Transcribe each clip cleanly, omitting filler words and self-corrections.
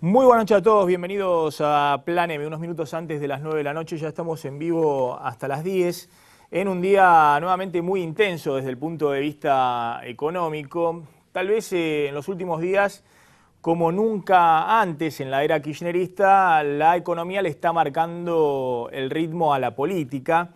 Muy buenas noches a todos, bienvenidos a Plan M. Unos minutos antes de las 9 de la noche, ya estamos en vivo hasta las 10, en un día nuevamente muy intenso desde el punto de vista económico. Tal vez en los últimos días, como nunca antes en la era kirchnerista, la economía le está marcando el ritmo a la política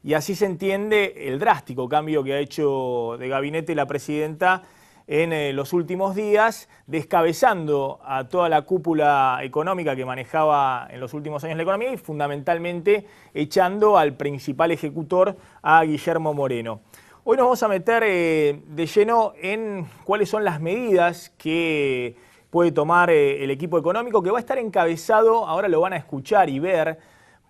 y así se entiende el drástico cambio que ha hecho de gabinete la presidenta en los últimos días, descabezando a toda la cúpula económica que manejaba en los últimos años la economía y fundamentalmente echando al principal ejecutor, a Guillermo Moreno. Hoy nos vamos a meter de lleno en cuáles son las medidas que puede tomar el equipo económico, que va a estar encabezado, ahora lo van a escuchar y ver,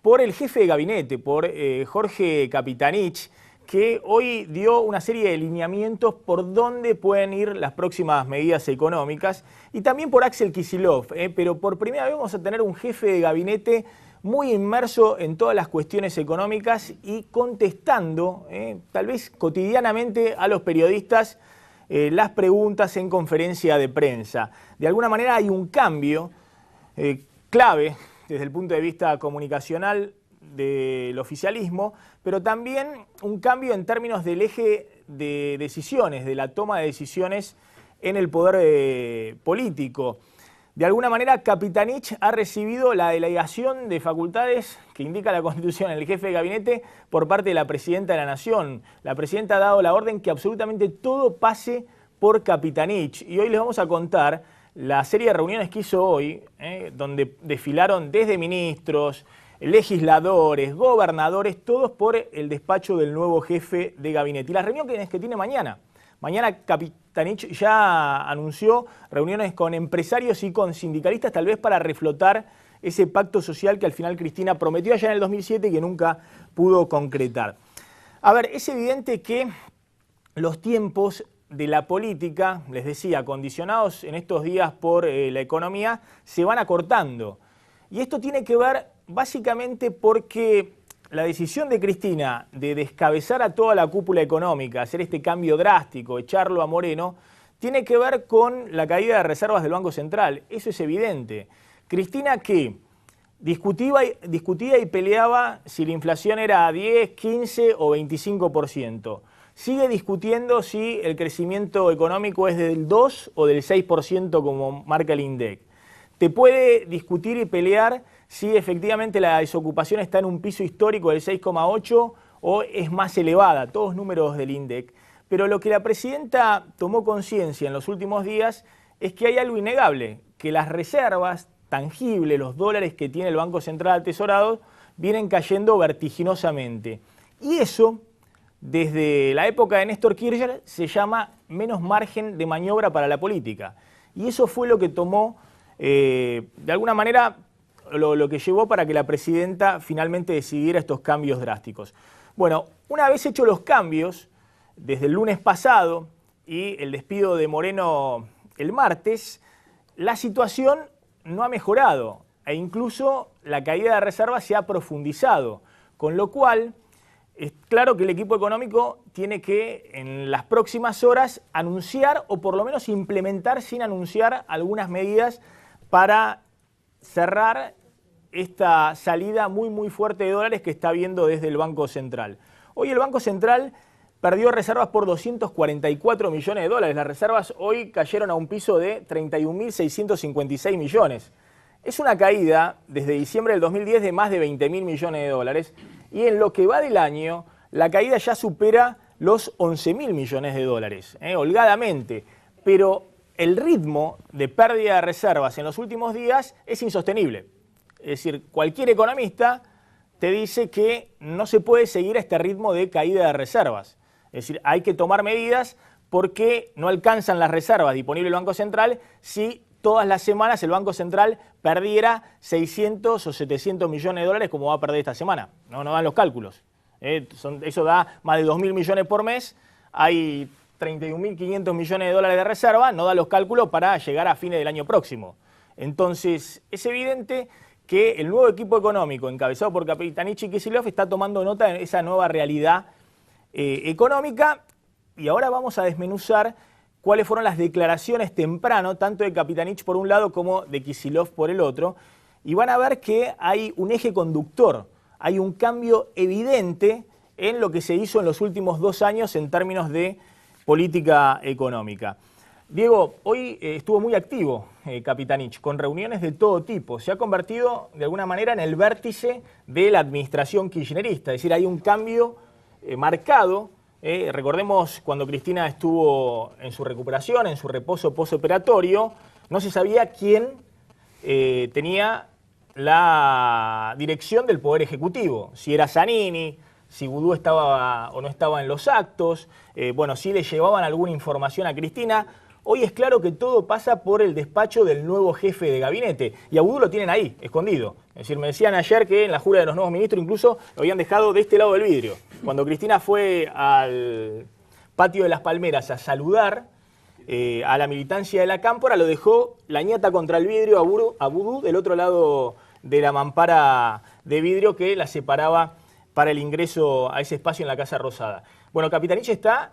por el jefe de gabinete, por Jorge Capitanich, que hoy dio una serie de lineamientos por dónde pueden ir las próximas medidas económicas, y también por Axel Kicillof, pero por primera vez vamos a tener un jefe de gabinete muy inmerso en todas las cuestiones económicas y contestando, tal vez cotidianamente, a los periodistas las preguntas en conferencia de prensa. De alguna manera hay un cambio clave desde el punto de vista comunicacional del oficialismo, pero también un cambio en términos del eje de decisiones, de la toma de decisiones en el poder político. De alguna manera, Capitanich ha recibido la delegación de facultades que indica la Constitución en el jefe de gabinete por parte de la Presidenta de la Nación. La Presidenta ha dado la orden que absolutamente todo pase por Capitanich. Y hoy les vamos a contar la serie de reuniones que hizo hoy, donde desfilaron desde ministros, legisladores, gobernadores, todos por el despacho del nuevo jefe de gabinete. Y las reuniones que tiene mañana. Mañana Capitanich ya anunció reuniones con empresarios y con sindicalistas, tal vez para reflotar ese pacto social que al final Cristina prometió allá en el 2007 y que nunca pudo concretar. A ver, es evidente que los tiempos de la política, les decía, condicionados en estos días por la economía, se van acortando. Y esto tiene que ver básicamente porque la decisión de Cristina de descabezar a toda la cúpula económica, hacer este cambio drástico, echarlo a Moreno, tiene que ver con la caída de reservas del Banco Central. Eso es evidente. Cristina, que discutía y peleaba si la inflación era 10, 15 o 25%. Sigue discutiendo si el crecimiento económico es del 2 o del 6% como marca el INDEC. Te puede discutir y pelear si efectivamente la desocupación está en un piso histórico del 6,8 o es más elevada, todos números del INDEC. Pero lo que la presidenta tomó conciencia en los últimos días es que hay algo innegable, que las reservas tangibles, los dólares que tiene el Banco Central atesorados, vienen cayendo vertiginosamente. Y eso, desde la época de Néstor Kirchner, se llama menos margen de maniobra para la política. Y eso fue lo que tomó, de alguna manera, lo que llevó para que la presidenta finalmente decidiera estos cambios drásticos. Bueno, una vez hechos los cambios, desde el lunes pasado y el despido de Moreno el martes, la situación no ha mejorado e incluso la caída de reservas se ha profundizado, con lo cual es claro que el equipo económico tiene que en las próximas horas anunciar o por lo menos implementar sin anunciar algunas medidas para cerrar esta salida muy fuerte de dólares que está viendo desde el Banco Central. Hoy el Banco Central perdió reservas por 244 millones de dólares. Las reservas hoy cayeron a un piso de 31.656 millones. Es una caída desde diciembre del 2010 de más de 20.000 millones de dólares y en lo que va del año la caída ya supera los 11.000 millones de dólares, holgadamente. Pero el ritmo de pérdida de reservas en los últimos días es insostenible. Es decir, cualquier economista te dice que no se puede seguir a este ritmo de caída de reservas. Es decir, hay que tomar medidas porque no alcanzan las reservas disponibles del Banco Central si todas las semanas el Banco Central perdiera 600 o 700 millones de dólares como va a perder esta semana. No dan los cálculos. Eso da más de 2.000 millones por mes. Hay 31.500 millones de dólares de reserva. No da los cálculos para llegar a fines del año próximo. Entonces, es evidente que el nuevo equipo económico encabezado por Capitanich y Kicillof está tomando nota de esa nueva realidad económica y ahora vamos a desmenuzar cuáles fueron las declaraciones temprano, tanto de Kapitanich por un lado como de Kicillof por el otro, y van a ver que hay un eje conductor, hay un cambio evidente en lo que se hizo en los últimos 2 años en términos de política económica. Diego, hoy estuvo muy activo Kapitanich, con reuniones de todo tipo. Se ha convertido de alguna manera en el vértice de la administración kirchnerista, es decir, hay un cambio marcado. Recordemos cuando Cristina estuvo en su recuperación, en su reposo postoperatorio, no se sabía quién tenía la dirección del Poder Ejecutivo, si era Zanini, si Vudú estaba o no estaba en los actos, bueno, si le llevaban alguna información a Cristina. Hoy es claro que todo pasa por el despacho del nuevo jefe de gabinete, y a Vudú lo tienen ahí, escondido. Es decir, me decían ayer que en la jura de los nuevos ministros incluso lo habían dejado de este lado del vidrio. Cuando Cristina fue al patio de las Palmeras a saludar a la militancia de la Cámpora, lo dejó la ñata contra el vidrio a Vudú del otro lado de la mampara de vidrio que la separaba para el ingreso a ese espacio en la Casa Rosada. Bueno, Kapitanich está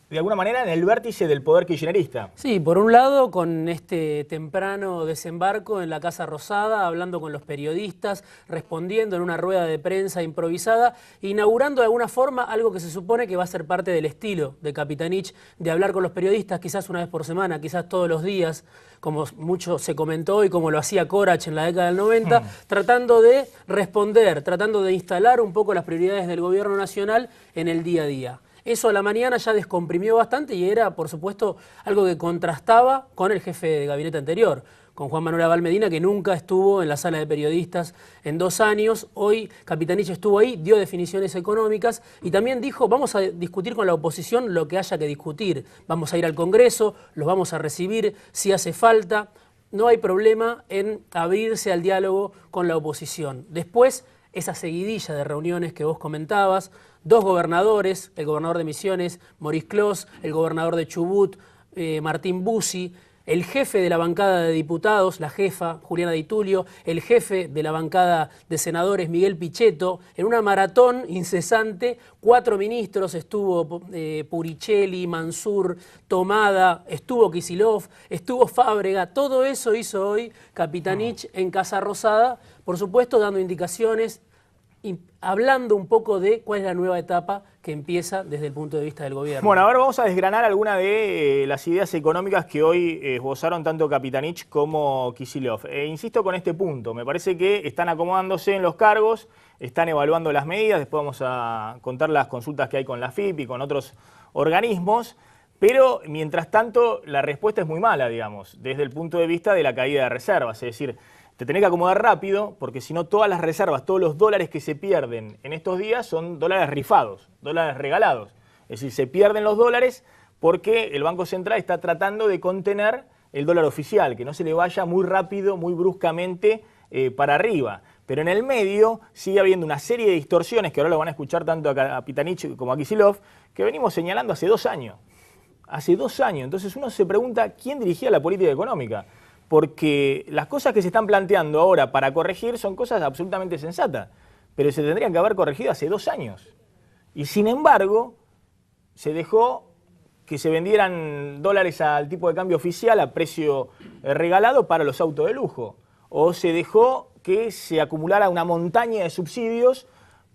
de alguna manera en el vértice del poder kirchnerista. Sí, por un lado con este temprano desembarco en la Casa Rosada, hablando con los periodistas, respondiendo en una rueda de prensa improvisada, inaugurando de alguna forma algo que se supone que va a ser parte del estilo de Kapitanich, de hablar con los periodistas quizás una vez por semana, quizás todos los días, como mucho se comentó y como lo hacía Corach en la década del 90, tratando de responder, tratando de instalar un poco las prioridades del gobierno nacional en el día a día. Eso a la mañana ya descomprimió bastante y era, por supuesto, algo que contrastaba con el jefe de gabinete anterior, con Juan Manuel Abal Medina, que nunca estuvo en la sala de periodistas en 2 años. Hoy Kapitanich estuvo ahí, dio definiciones económicas y también dijo, vamos a discutir con la oposición lo que haya que discutir. Vamos a ir al Congreso, los vamos a recibir si hace falta. No hay problema en abrirse al diálogo con la oposición. Después, esa seguidilla de reuniones que vos comentabas, 2 gobernadores, el gobernador de Misiones, Maurice Clos, el gobernador de Chubut, Martín Bussi, el jefe de la bancada de diputados, la jefa, Juliana Di Tulio, el jefe de la bancada de senadores, Miguel Pichetto, en una maratón incesante, 4 ministros, estuvo Puricelli, Mansur, Tomada, estuvo Kicillof, estuvo Fábrega, todo eso hizo hoy Kapitanich en Casa Rosada, por supuesto dando indicaciones, hablando un poco de cuál es la nueva etapa que empieza desde el punto de vista del gobierno. Bueno, ahora vamos a desgranar algunas de las ideas económicas que hoy esbozaron tanto Kapitanich como Kicillof. Insisto con este punto, me parece que están acomodándose en los cargos, están evaluando las medidas, después vamos a contar las consultas que hay con la FIP y con otros organismos, pero mientras tanto la respuesta es muy mala, digamos, desde el punto de vista de la caída de reservas, es decir, te tenés que acomodar rápido, porque si no todas las reservas, todos los dólares que se pierden en estos días son dólares rifados, dólares regalados. Es decir, se pierden los dólares porque el Banco Central está tratando de contener el dólar oficial, que no se le vaya muy rápido, muy bruscamente para arriba. Pero en el medio sigue habiendo una serie de distorsiones, que ahora lo van a escuchar tanto a Kapitanich como a Kicillof, que venimos señalando hace 2 años. Hace 2 años. Entonces uno se pregunta, ¿quién dirigía la política económica? Porque las cosas que se están planteando ahora para corregir son cosas absolutamente sensatas, pero se tendrían que haber corregido hace 2 años. Y sin embargo, se dejó que se vendieran dólares al tipo de cambio oficial a precio regalado para los autos de lujo. O se dejó que se acumulara una montaña de subsidios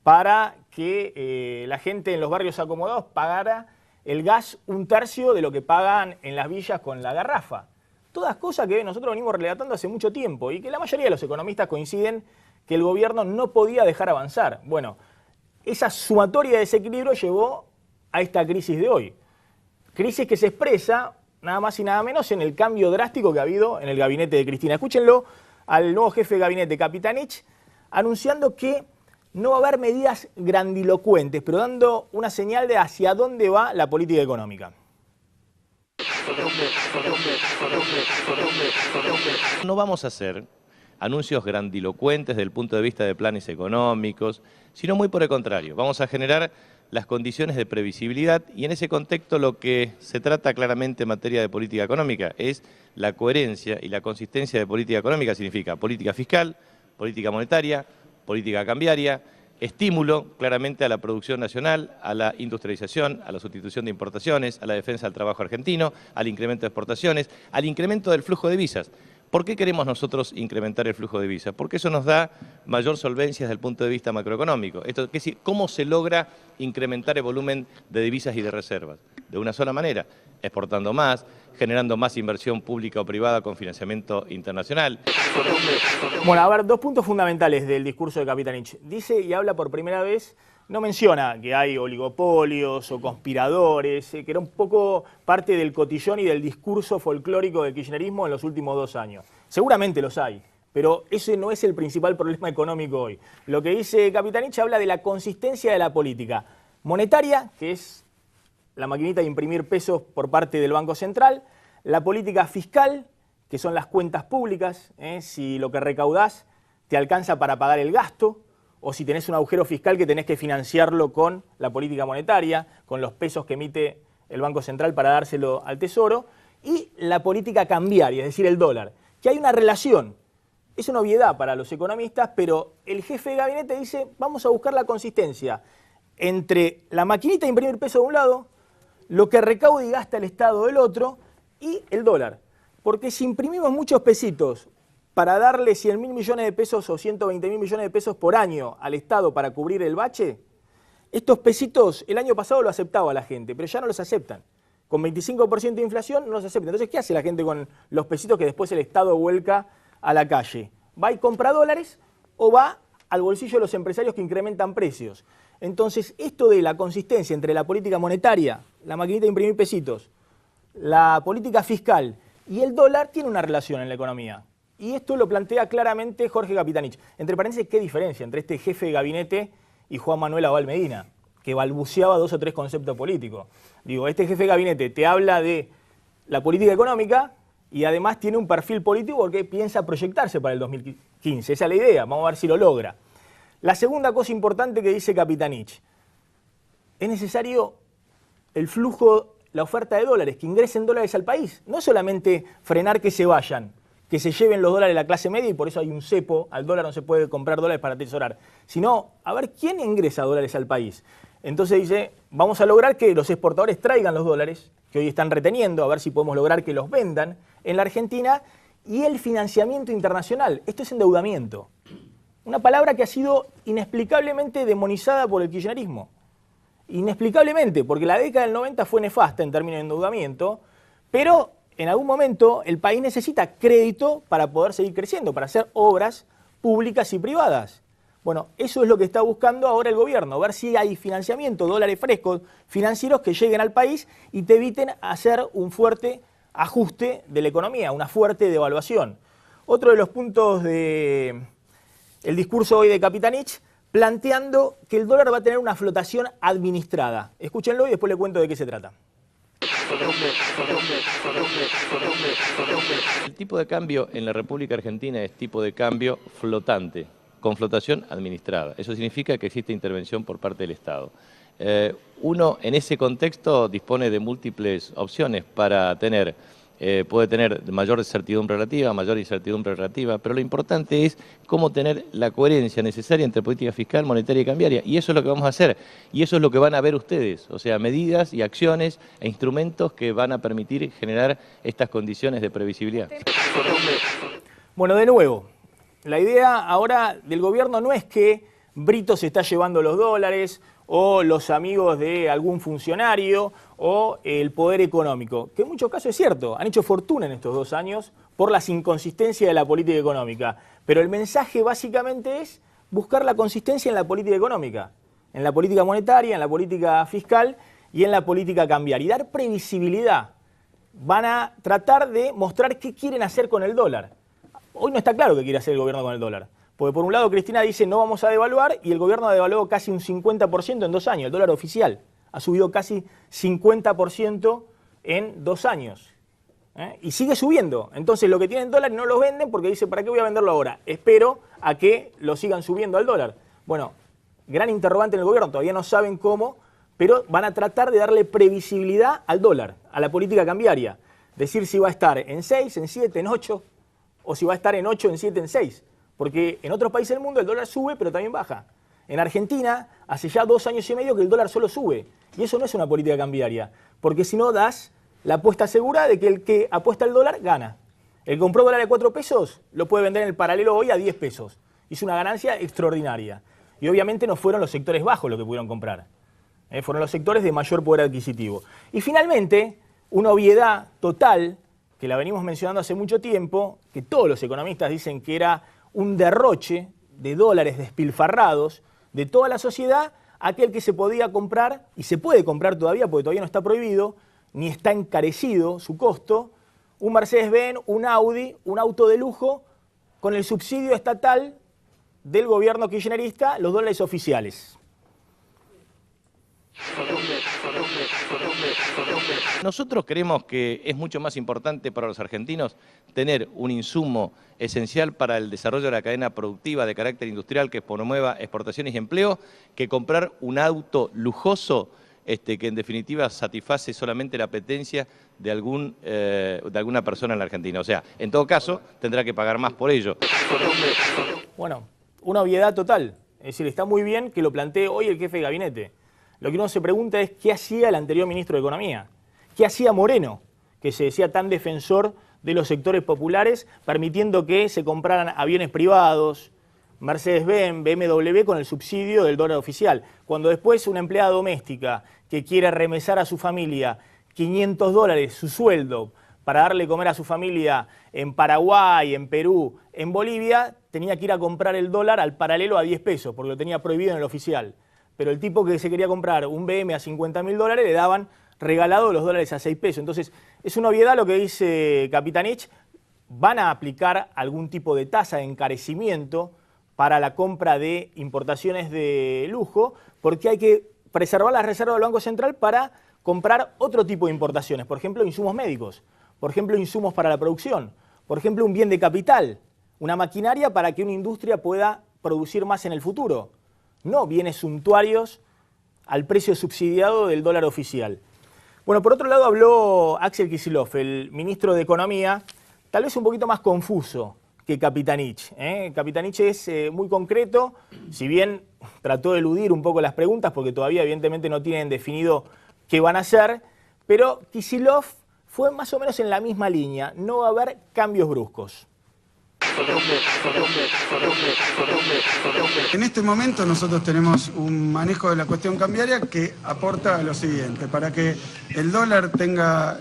para que la gente en los barrios acomodados pagara el gas 1/3 de lo que pagan en las villas con la garrafa. Todas cosas que nosotros venimos relatando hace mucho tiempo y que la mayoría de los economistas coinciden que el gobierno no podía dejar avanzar. Bueno, esa sumatoria de desequilibrio llevó a esta crisis de hoy. Crisis que se expresa nada más y nada menos en el cambio drástico que ha habido en el gabinete de Cristina. Escúchenlo al nuevo jefe de gabinete, Kapitanich, anunciando que no va a haber medidas grandilocuentes, pero dando una señal de hacia dónde va la política económica. No vamos a hacer anuncios grandilocuentes desde el punto de vista de planes económicos, sino muy por el contrario. Vamos a generar las condiciones de previsibilidad y en ese contexto lo que se trata claramente en materia de política económica es la coherencia y la consistencia de política económica, significa política fiscal, política monetaria, política cambiaria, estímulo claramente a la producción nacional, a la industrialización, a la sustitución de importaciones, a la defensa del trabajo argentino, al incremento de exportaciones, al incremento del flujo de divisas. ¿Por qué queremos nosotros incrementar el flujo de divisas? Porque eso nos da mayor solvencia desde el punto de vista macroeconómico. Esto, ¿cómo se logra incrementar el volumen de divisas y de reservas? De una sola manera, exportando más, generando más inversión pública o privada con financiamiento internacional. Bueno, a ver, dos puntos fundamentales del discurso de Capitanich. Dice y habla por primera vez, no menciona que hay oligopolios o conspiradores, que era un poco parte del cotillón y del discurso folclórico del kirchnerismo en los últimos 2 años. Seguramente los hay, pero ese no es el principal problema económico hoy. Lo que dice Capitanich habla de la consistencia de la política monetaria, que es la maquinita de imprimir pesos por parte del Banco Central, la política fiscal, que son las cuentas públicas, si lo que recaudás te alcanza para pagar el gasto, o si tenés un agujero fiscal que tenés que financiarlo con la política monetaria, con los pesos que emite el Banco Central para dárselo al Tesoro, y la política cambiaria, es decir, el dólar, que hay una relación. Es una obviedad para los economistas, pero el jefe de gabinete dice, vamos a buscar la consistencia entre la maquinita de imprimir peso de un lado, lo que recauda y gasta el Estado del otro, y el dólar. Porque si imprimimos muchos pesitos para darle 100.000 millones de pesos o 120.000 millones de pesos por año al Estado para cubrir el bache, estos pesitos el año pasado lo aceptaba la gente, pero ya no los aceptan. Con 25% de inflación no los aceptan. Entonces, ¿qué hace la gente con los pesitos que después el Estado vuelca a la calle? ¿Va y compra dólares o va al bolsillo de los empresarios que incrementan precios? Entonces, esto de la consistencia entre la política monetaria, la maquinita de imprimir pesitos, la política fiscal y el dólar tiene una relación en la economía. Y esto lo plantea claramente Jorge Capitanich. Entre paréntesis, ¿qué diferencia entre este jefe de gabinete y Juan Manuel Abal Medina, que balbuceaba 2 o 3 conceptos políticos? Digo, este jefe de gabinete te habla de la política económica y además tiene un perfil político porque piensa proyectarse para el 2015. Esa es la idea, vamos a ver si lo logra. La segunda cosa importante que dice Capitanich, es necesario el flujo, la oferta de dólares, que ingresen dólares al país. No solamente frenar que se vayan, que se lleven los dólares la clase media y por eso hay un cepo, al dólar no se puede comprar dólares para atesorar, sino a ver quién ingresa dólares al país. Entonces dice, vamos a lograr que los exportadores traigan los dólares, que hoy están reteniendo, a ver si podemos lograr que los vendan en la Argentina, y el financiamiento internacional. Esto es endeudamiento. Una palabra que ha sido inexplicablemente demonizada por el kirchnerismo. Inexplicablemente, porque la década del 90 fue nefasta en términos de endeudamiento, pero en algún momento el país necesita crédito para poder seguir creciendo, para hacer obras públicas y privadas. Bueno, eso es lo que está buscando ahora el gobierno, ver si hay financiamiento, dólares frescos financieros que lleguen al país y te eviten hacer un fuerte ajuste de la economía, una fuerte devaluación. Otro de los puntos del discurso hoy de Capitanich, planteando que el dólar va a tener una flotación administrada. Escúchenlo y después le cuento de qué se trata. El tipo de cambio en la República Argentina es tipo de cambio flotante, con flotación administrada. Eso significa que existe intervención por parte del Estado. Uno en ese contexto dispone de múltiples opciones para tener, puede tener mayor certidumbre relativa, mayor incertidumbre relativa, pero lo importante es cómo tener la coherencia necesaria entre política fiscal, monetaria y cambiaria. Y eso es lo que vamos a hacer, y eso es lo que van a ver ustedes, o sea, medidas y acciones e instrumentos que van a permitir generar estas condiciones de previsibilidad. Bueno, de nuevo, la idea ahora del gobierno no es que Brito se está llevando los dólares o los amigos de algún funcionario o el poder económico, que en muchos casos es cierto, han hecho fortuna en estos 2 años por las inconsistencias de la política económica, pero el mensaje básicamente es buscar la consistencia en la política económica, en la política monetaria, en la política fiscal y en la política cambiaria, y dar previsibilidad. Van a tratar de mostrar qué quieren hacer con el dólar. Hoy no está claro qué quiere hacer el gobierno con el dólar. Porque por un lado Cristina dice no vamos a devaluar y el gobierno ha devaluado casi un 50% en 2 años. El dólar oficial ha subido casi 50% en 2 años. Y sigue subiendo. Entonces lo que tienen dólares no los venden porque dice ¿para qué voy a venderlo ahora? Espero a que lo sigan subiendo al dólar. Bueno, gran interrogante en el gobierno, todavía no saben cómo, pero van a tratar de darle previsibilidad al dólar, a la política cambiaria. Decir si va a estar en 6, en 7, en 8, o si va a estar en 8, en 7, en 6. Porque en otros países del mundo el dólar sube, pero también baja. En Argentina, hace ya 2 años y medio que el dólar solo sube. Y eso no es una política cambiaria, porque si no das la apuesta segura de que el que apuesta al dólar gana. El que compró dólar a 4 pesos lo puede vender en el paralelo hoy a 10 pesos. Hizo una ganancia extraordinaria. Y obviamente no fueron los sectores bajos los que pudieron comprar. Fueron los sectores de mayor poder adquisitivo. Y finalmente, una obviedad total, que la venimos mencionando hace mucho tiempo, que todos los economistas dicen que era un derroche de dólares despilfarrados de toda la sociedad, aquel que se podía comprar, y se puede comprar todavía porque todavía no está prohibido, ni está encarecido su costo, un Mercedes-Benz, un Audi, un auto de lujo, con el subsidio estatal del gobierno kirchnerista, los dólares oficiales. Nosotros creemos que es mucho más importante para los argentinos tener un insumo esencial para el desarrollo de la cadena productiva de carácter industrial que promueva exportaciones y empleo, que comprar un auto lujoso que en definitiva satisface solamente la apetencia de alguna persona en la Argentina. O sea, en todo caso, tendrá que pagar más por ello. Bueno, una obviedad total. Es decir, está muy bien que lo plantee hoy el jefe de gabinete. Lo que uno se pregunta es qué hacía el anterior ministro de Economía, qué hacía Moreno, que se decía tan defensor de los sectores populares, permitiendo que se compraran aviones privados, Mercedes-Benz, BMW con el subsidio del dólar oficial. Cuando después una empleada doméstica que quiere remesar a su familia $500 su sueldo para darle comer a su familia en Paraguay, en Perú, en Bolivia, tenía que ir a comprar el dólar al paralelo a 10 pesos, porque lo tenía prohibido en el oficial. Pero el tipo que se quería comprar un BM a $50.000 le daban regalado los dólares a 6 pesos. Entonces, es una obviedad lo que dice Capitanich. Van a aplicar algún tipo de tasa de encarecimiento para la compra de importaciones de lujo, porque hay que preservar las reservas del Banco Central para comprar otro tipo de importaciones. Por ejemplo, insumos médicos, por ejemplo, insumos para la producción, por ejemplo, un bien de capital, una maquinaria para que una industria pueda producir más en el futuro. No bienes suntuarios al precio subsidiado del dólar oficial. Bueno, por otro lado habló Axel Kicillof, el ministro de Economía, tal vez un poquito más confuso que Capitanich. Capitanich es muy concreto, si bien trató de eludir un poco las preguntas porque todavía evidentemente no tienen definido qué van a hacer, pero Kicillof fue más o menos en la misma línea, no va a haber cambios bruscos. En este momento nosotros tenemos un manejo de la cuestión cambiaria que aporta a lo siguiente, para que el dólar tenga...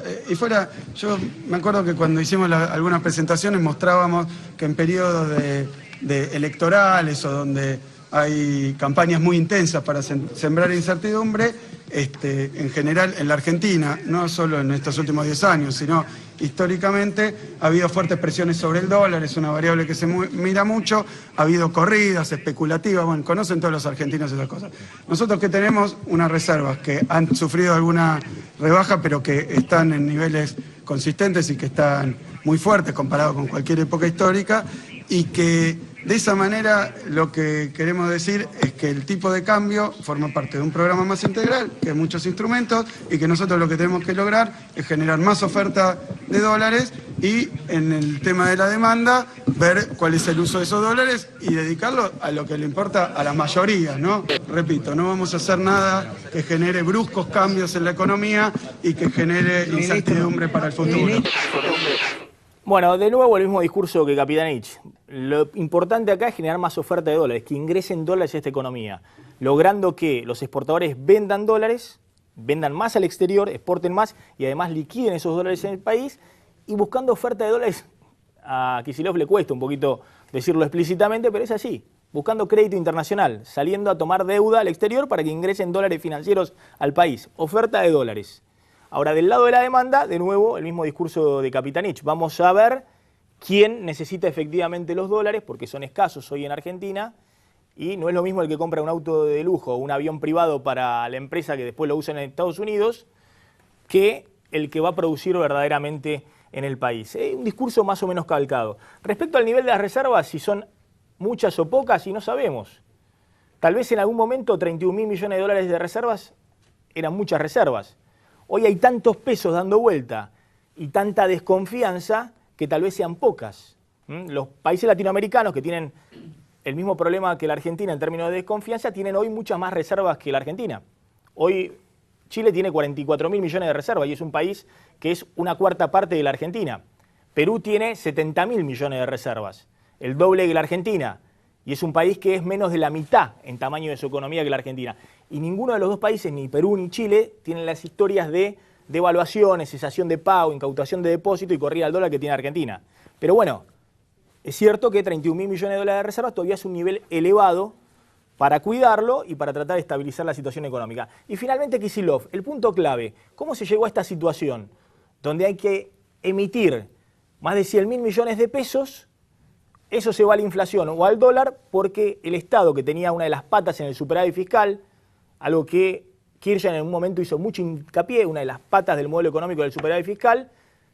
yo me acuerdo que cuando hicimos algunas presentaciones mostrábamos que en periodos de electorales o donde hay campañas muy intensas para sembrar incertidumbre, en general en la Argentina, no solo en estos últimos 10 años, sino históricamente ha habido fuertes presiones sobre el dólar, es una variable que se mira mucho, ha habido corridas especulativas, bueno, conocen todos los argentinos esas cosas. Nosotros que tenemos unas reservas que han sufrido alguna rebaja, pero que están en niveles consistentes y que están muy fuertes comparado con cualquier época histórica, y que de esa manera lo que queremos decir es que el tipo de cambio forma parte de un programa más integral, que hay muchos instrumentos, y que nosotros lo que tenemos que lograr es generar más oferta de dólares y en el tema de la demanda ver cuál es el uso de esos dólares y dedicarlo a lo que le importa a la mayoría, ¿no? Repito, no vamos a hacer nada que genere bruscos cambios en la economía y que genere incertidumbre para el futuro. Bueno, de nuevo el mismo discurso que Capitanich. Lo importante acá es generar más oferta de dólares, que ingresen dólares a esta economía, logrando que los exportadores vendan dólares, vendan más al exterior, exporten más y además liquiden esos dólares en el país, y buscando oferta de dólares. A Kicillof le cuesta un poquito decirlo explícitamente, pero es así, buscando crédito internacional, saliendo a tomar deuda al exterior para que ingresen dólares financieros al país, oferta de dólares. Ahora, del lado de la demanda, de nuevo, el mismo discurso de Capitanich. Vamos a ver quién necesita efectivamente los dólares, porque son escasos hoy en Argentina, y no es lo mismo el que compra un auto de lujo o un avión privado para la empresa que después lo usa en Estados Unidos, que el que va a producir verdaderamente en el país. Un discurso más o menos calcado. Respecto al nivel de las reservas, si son muchas o pocas, y no sabemos. Tal vez en algún momento 31.000 millones de dólares de reservas eran muchas reservas. Hoy hay tantos pesos dando vuelta y tanta desconfianza que tal vez sean pocas. Los países latinoamericanos que tienen el mismo problema que la Argentina en términos de desconfianza, tienen hoy muchas más reservas que la Argentina. Hoy Chile tiene 44.000 millones de reservas y es un país que es una cuarta parte de la Argentina. Perú tiene 70.000 millones de reservas, el doble que la Argentina, y es un país que es menos de la mitad en tamaño de su economía que la Argentina. Y ninguno de los dos países, ni Perú ni Chile, tienen las historias de devaluaciones, cesación de pago, incautación de depósito y corrida al dólar que tiene Argentina. Pero bueno, es cierto que 31.000 millones de dólares de reservas todavía es un nivel elevado para cuidarlo y para tratar de estabilizar la situación económica. Y finalmente Kicillof, el punto clave, ¿cómo se llegó a esta situación donde hay que emitir más de 100.000 millones de pesos? Eso se va a la inflación o al dólar porque el Estado, que tenía una de las patas en el superávit fiscal, algo que Kirchner en un momento hizo mucho hincapié, una de las patas del modelo económico del superávit fiscal,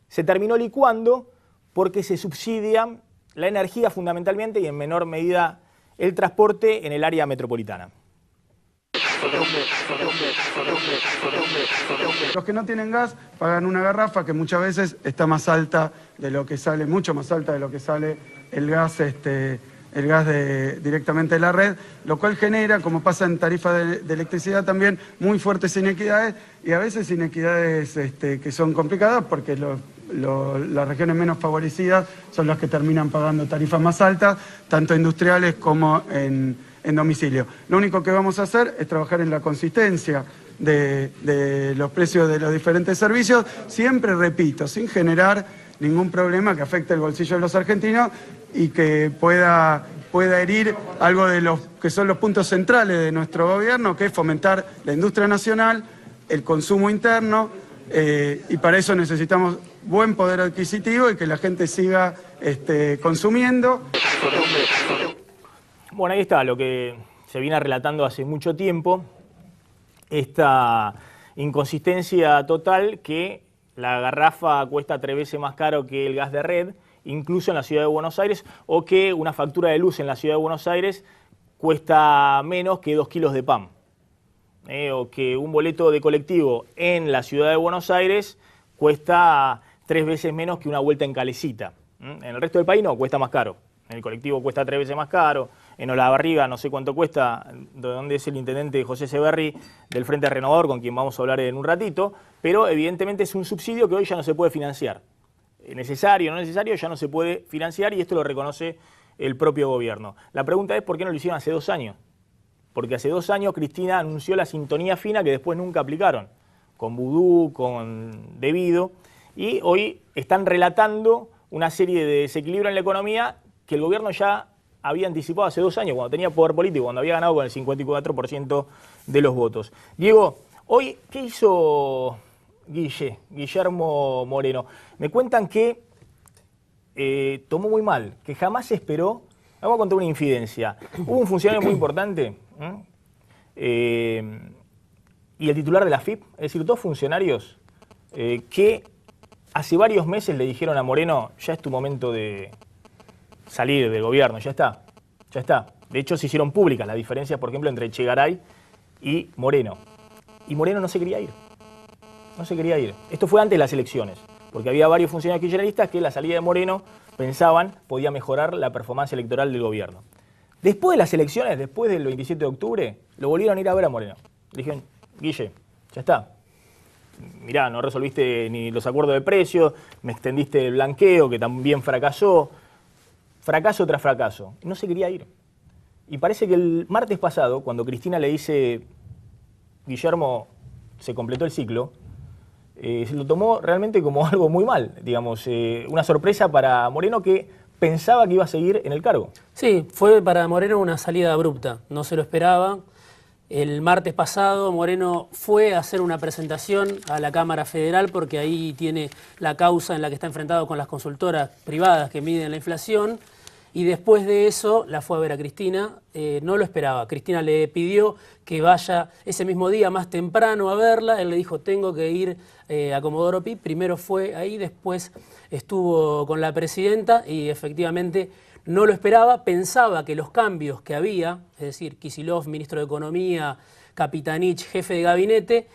se terminó licuando porque se subsidia la energía fundamentalmente y en menor medida el transporte en el área metropolitana. Los que no tienen gas pagan una garrafa que muchas veces está más alta de lo que sale, mucho más alta de lo que sale el gas directamente de la red, lo cual genera, como pasa en tarifas de electricidad también, muy fuertes inequidades y a veces inequidades que son complicadas porque las regiones menos favorecidas son las que terminan pagando tarifas más altas, tanto industriales como en domicilio. Lo único que vamos a hacer es trabajar en la consistencia de los precios de los diferentes servicios, siempre, repito, sin generar ningún problema que afecte el bolsillo de los argentinos y que pueda herir algo de los que son los puntos centrales de nuestro gobierno, que es fomentar la industria nacional, el consumo interno, y para eso necesitamos buen poder adquisitivo y que la gente siga consumiendo. Bueno, ahí está lo que se viene relatando hace mucho tiempo, esta inconsistencia total que la garrafa cuesta 3 veces más caro que el gas de red, incluso en la ciudad de Buenos Aires, o que una factura de luz en la ciudad de Buenos Aires cuesta menos que 2 kilos de pan. O que un boleto de colectivo en la ciudad de Buenos Aires cuesta 3 veces menos que una vuelta en Calecita. En el resto del país no, cuesta más caro. En el colectivo cuesta 3 veces más caro. En Olavarriga no sé cuánto cuesta, de donde es el intendente José Severri del Frente Renovador, con quien vamos a hablar en un ratito, pero evidentemente es un subsidio que hoy ya no se puede financiar. Necesario o no necesario, ya no se puede financiar y esto lo reconoce el propio gobierno. La pregunta es ¿por qué no lo hicieron hace 2 años? Porque hace 2 años Cristina anunció la sintonía fina que después nunca aplicaron, con Vudú, con Debido, y hoy están relatando una serie de desequilibrios en la economía que el gobierno ya había anticipado hace 2 años, cuando tenía poder político, cuando había ganado con el 54% de los votos. Diego, hoy, ¿qué hizo Guillermo Moreno? Me cuentan que tomó muy mal, que jamás esperó. Vamos a contar una infidencia. Hubo un funcionario muy importante y el titular de la AFIP, es decir, 2 funcionarios que hace varios meses le dijeron a Moreno, ya es tu momento de salir del gobierno, ya está. De hecho, se hicieron públicas las diferencias, por ejemplo, entre Echegaray y Moreno. Y Moreno no se quería ir. No se quería ir. Esto fue antes de las elecciones, porque había varios funcionarios kirchneristas que la salida de Moreno pensaban podía mejorar la performance electoral del gobierno. Después de las elecciones, después del 27 de octubre, lo volvieron a ir a ver a Moreno. Le dijeron, Guille, ya está. Mirá, no resolviste ni los acuerdos de precios, me extendiste el blanqueo, que también fracasó. Fracaso tras fracaso. No se quería ir. Y parece que el martes pasado, cuando Cristina le dice, Guillermo, se completó el ciclo, se lo tomó realmente como algo muy mal, digamos, una sorpresa para Moreno que pensaba que iba a seguir en el cargo. Sí, fue para Moreno una salida abrupta, no se lo esperaba. El martes pasado Moreno fue a hacer una presentación a la Cámara Federal porque ahí tiene la causa en la que está enfrentado con las consultoras privadas que miden la inflación y después de eso la fue a ver a Cristina, no lo esperaba. Cristina le pidió que vaya ese mismo día más temprano a verla, él le dijo tengo que ir a Comodoro Pi, primero fue ahí, después estuvo con la presidenta y efectivamente no lo esperaba, pensaba que los cambios que había, es decir, Kicillof, ministro de Economía, Capitanich, jefe de gabinete,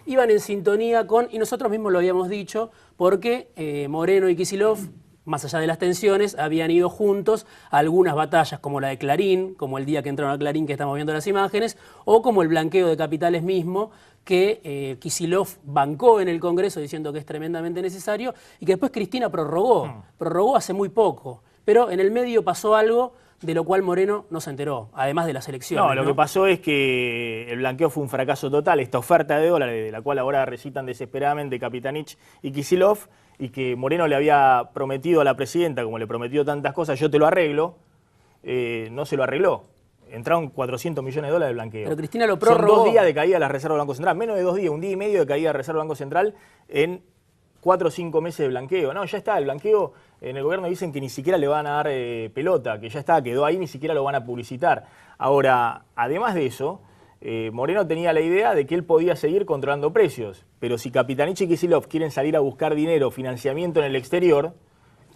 iban en sintonía con, y nosotros mismos lo habíamos dicho, porque Moreno y Kicillof más allá de las tensiones, habían ido juntos a algunas batallas, como la de Clarín, como el día que entraron a Clarín, que estamos viendo las imágenes, o como el blanqueo de capitales mismo, que Kicillof bancó en el Congreso diciendo que es tremendamente necesario, y que después Cristina prorrogó hace muy poco. Pero en el medio pasó algo de lo cual Moreno no se enteró, además de las elecciones. No, lo que pasó es que el blanqueo fue un fracaso total, esta oferta de dólares, de la cual ahora recitan desesperadamente Kapitanich y Kicillof, y que Moreno le había prometido a la presidenta, como le prometió tantas cosas, yo te lo arreglo, no se lo arregló. Entraron 400 millones de dólares de blanqueo. Pero Cristina lo prorrogó. Son 2 días de caída de las reservas del Banco Central, menos de 2 días, 1 día y medio de caída de reserva del Banco Central en 4 o 5 meses de blanqueo. No, ya está, el blanqueo en el gobierno dicen que ni siquiera le van a dar pelota, que ya está, quedó ahí, ni siquiera lo van a publicitar. Ahora, además de eso, Moreno tenía la idea de que él podía seguir controlando precios, pero si Kapitanich y Kicillof quieren salir a buscar dinero, financiamiento en el exterior,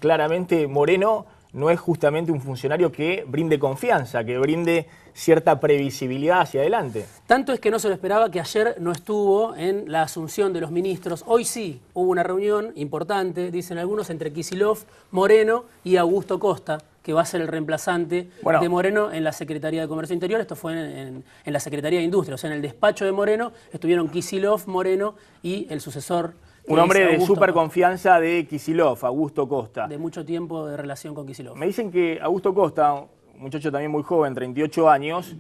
claramente Moreno no es justamente un funcionario que brinde confianza, que brinde cierta previsibilidad hacia adelante. Tanto es que no se lo esperaba que ayer no estuvo en la asunción de los ministros. Hoy sí hubo una reunión importante, dicen algunos, entre Kicillof, Moreno y Augusto Costa, que va a ser el reemplazante de Moreno en la Secretaría de Comercio Interior. Esto fue en la Secretaría de Industria, o sea, en el despacho de Moreno estuvieron Kicillof, Moreno y el sucesor. Un hombre de súper confianza de Kicillof, Augusto Costa. De mucho tiempo de relación con Kicillof. Me dicen que Augusto Costa, un muchacho también muy joven, 38 años,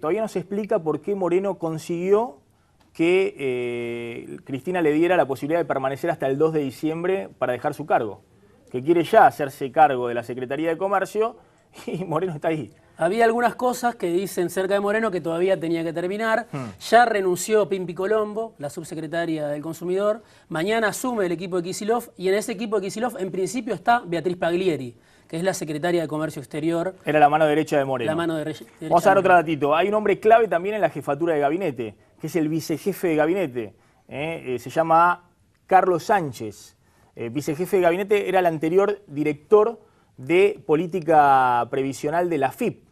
todavía no se explica por qué Moreno consiguió que Cristina le diera la posibilidad de permanecer hasta el 2 de diciembre para dejar su cargo. Que quiere ya hacerse cargo de la Secretaría de Comercio y Moreno está ahí. Había algunas cosas que dicen cerca de Moreno que todavía tenía que terminar. Ya renunció Pimpi Colombo, la subsecretaria del Consumidor. Mañana asume el equipo de Kicillof y en ese equipo de Kicillof en principio está Beatriz Paglieri, que es la secretaria de Comercio Exterior. Era la mano derecha de Moreno. La mano derecha. Vamos a dar otro datito. Hay un hombre clave también en la jefatura de gabinete, que es el vicejefe de gabinete. Se llama Carlos Sánchez. Vicejefe de gabinete, era el anterior director de política previsional de la AFIP.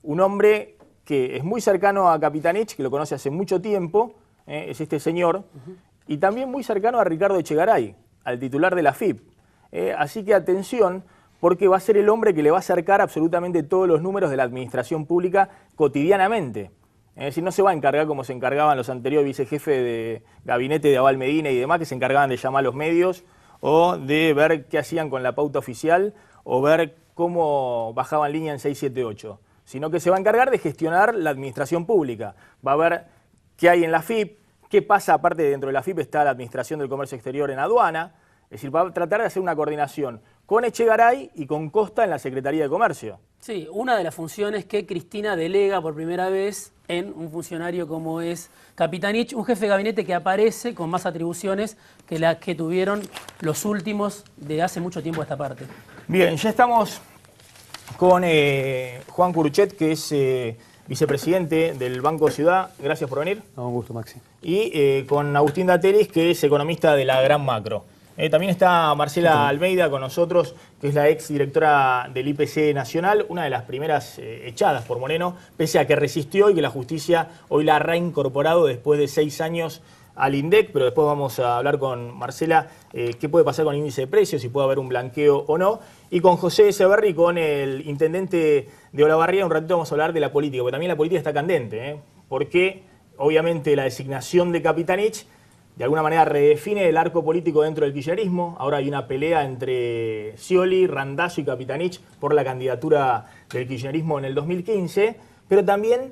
Un hombre que es muy cercano a Kapitanich, que lo conoce hace mucho tiempo, es este señor, y también muy cercano a Ricardo Echegaray, al titular de la AFIP. Así que atención, porque va a ser el hombre que le va a acercar absolutamente todos los números de la administración pública cotidianamente. Es decir, no se va a encargar como se encargaban los anteriores vicejefes de gabinete de Abal Medina y demás, que se encargaban de llamar a los medios o de ver qué hacían con la pauta oficial o ver cómo bajaban línea en 678. Sino que se va a encargar de gestionar la administración pública. Va a ver qué hay en la AFIP, qué pasa, aparte dentro de la AFIP está la Administración del Comercio Exterior en aduana, es decir, va a tratar de hacer una coordinación con Echegaray y con Costa en la Secretaría de Comercio. Sí, una de las funciones que Cristina delega por primera vez en un funcionario como es Kapitanich, un jefe de gabinete que aparece con más atribuciones que las que tuvieron los últimos de hace mucho tiempo a esta parte. Bien, ya estamos con Juan Curuchet, que es vicepresidente del Banco Ciudad. Gracias por venir. No, un gusto, Maxi. Y con Agustín Dateris, que es economista de la Gran Macro. También está Marcela Almeida con nosotros, que es la ex directora del IPC Nacional, una de las primeras echadas por Moreno, pese a que resistió y que la justicia hoy la ha reincorporado después de 6 años al INDEC, pero después vamos a hablar con Marcela qué puede pasar con el índice de precios, si puede haber un blanqueo o no. Y con José Echeverri, con el intendente de Olavarría, un ratito vamos a hablar de la política, porque también la política está candente, porque obviamente la designación de Kapitanich de alguna manera redefine el arco político dentro del kirchnerismo. Ahora hay una pelea entre Scioli, Randazzo y Kapitanich por la candidatura del kirchnerismo en el 2015, pero también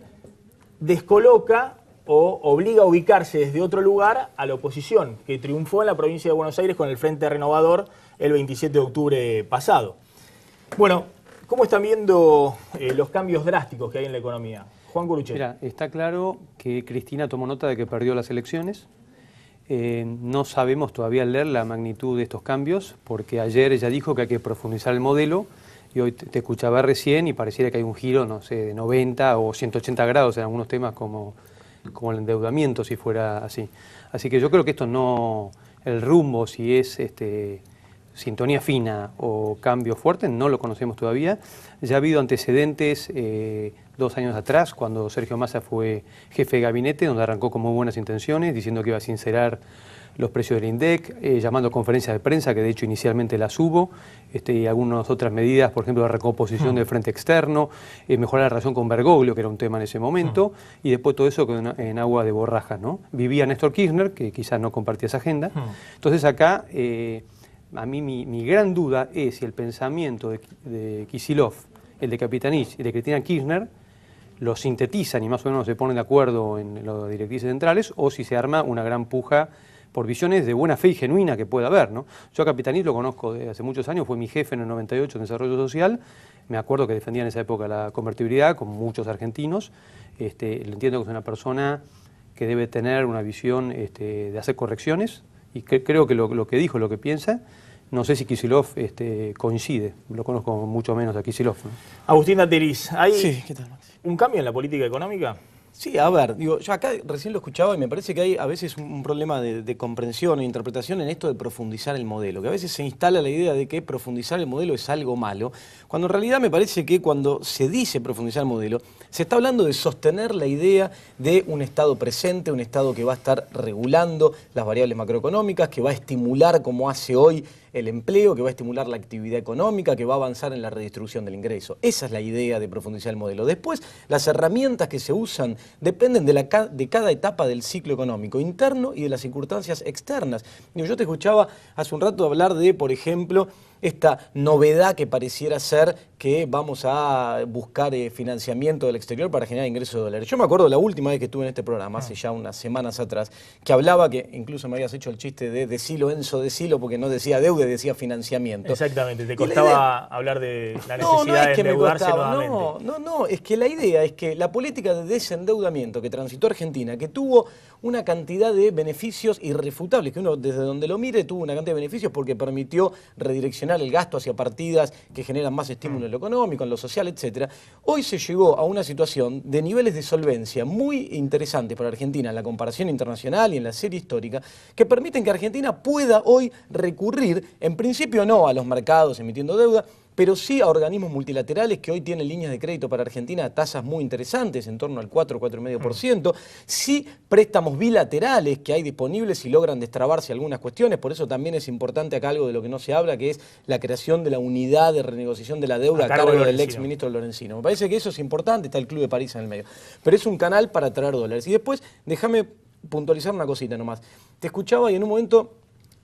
descoloca o obliga a ubicarse desde otro lugar a la oposición, que triunfó en la provincia de Buenos Aires con el Frente Renovador el 27 de octubre pasado. Bueno, ¿cómo están viendo los cambios drásticos que hay en la economía? Juan Curuchet. Mira, está claro que Cristina tomó nota de que perdió las elecciones. No sabemos todavía al leer la magnitud de estos cambios, porque ayer ella dijo que hay que profundizar el modelo, y hoy te escuchaba recién y pareciera que hay un giro, no sé, de 90 o 180 grados en algunos temas como el endeudamiento, si fuera así. Así que yo creo que esto no, el rumbo, si es sintonía fina o cambio fuerte, no lo conocemos todavía. Ya ha habido antecedentes 2 años atrás, cuando Sergio Massa fue jefe de gabinete, donde arrancó con muy buenas intenciones, diciendo que iba a sincerar los precios del INDEC, llamando a conferencias de prensa, que de hecho inicialmente las hubo, y algunas otras medidas, por ejemplo, la recomposición del frente externo, mejorar la relación con Bergoglio, que era un tema en ese momento, y después todo eso en agua de borraja, ¿no? Vivía Néstor Kirchner, que quizás no compartía esa agenda. Entonces acá, a mí mi gran duda es si el pensamiento de Kicillof, el de Capitanich y el de Cristina Kirchner, lo sintetizan y más o menos se ponen de acuerdo en las directrices centrales, o si se arma una gran puja por visiones de buena fe y genuina que pueda haber, ¿no? Yo a Capitanich lo conozco desde hace muchos años, fue mi jefe en el 98 en Desarrollo Social, me acuerdo que defendía en esa época la convertibilidad, como muchos argentinos, le entiendo que es una persona que debe tener una visión de hacer correcciones, y creo que lo que dijo, lo que piensa, no sé si Kicillof coincide, lo conozco mucho menos a Kicillof, ¿no? Agustín Dateris, ¿hay Sí, ¿qué tal, Maxi? un cambio en la política económica? Sí, a ver, digo, yo acá recién lo escuchaba y me parece que hay a veces un problema de comprensión e interpretación en esto de profundizar el modelo, que a veces se instala la idea de que profundizar el modelo es algo malo, cuando en realidad me parece que cuando se dice profundizar el modelo, se está hablando de sostener la idea de un Estado presente, un Estado que va a estar regulando las variables macroeconómicas, que va a estimular como hace hoy el empleo, que va a estimular la actividad económica, que va a avanzar en la redistribución del ingreso. Esa es la idea de profundizar el modelo. Después, las herramientas que se usan dependen de cada etapa del ciclo económico interno y de las circunstancias externas. Yo te escuchaba hace un rato hablar de, por ejemplo, esta novedad que pareciera ser que vamos a buscar financiamiento del exterior para generar ingresos de dólares. Yo me acuerdo la última vez que estuve en este programa, hace ya unas semanas atrás, que hablaba, que incluso me habías hecho el chiste de decilo, Enzo, decilo, porque no decía deuda, decía financiamiento. Exactamente, te costaba hablar de la necesidad de endeudarse nuevamente. No, es que la idea es que la política de desendeudamiento que transitó Argentina, que tuvo una cantidad de beneficios irrefutables, que uno desde donde lo mire tuvo una cantidad de beneficios porque permitió redireccionar el gasto hacia partidas que generan más estímulo en lo económico, en lo social, etc. Hoy se llegó a una situación de niveles de solvencia muy interesantes para Argentina en la comparación internacional y en la serie histórica, que permiten que Argentina pueda hoy recurrir, en principio no a los mercados emitiendo deuda, pero sí a organismos multilaterales que hoy tienen líneas de crédito para Argentina a tasas muy interesantes, en torno al 4, 4,5%, sí préstamos bilaterales que hay disponibles y logran destrabarse algunas cuestiones, por eso también es importante acá algo de lo que no se habla, que es la creación de la unidad de renegociación de la deuda a cargo del ex ministro Lorenzino. Me parece que eso es importante, está el Club de París en el medio, pero es un canal para traer dólares. Y después, déjame puntualizar una cosita nomás. Te escuchaba y en un momento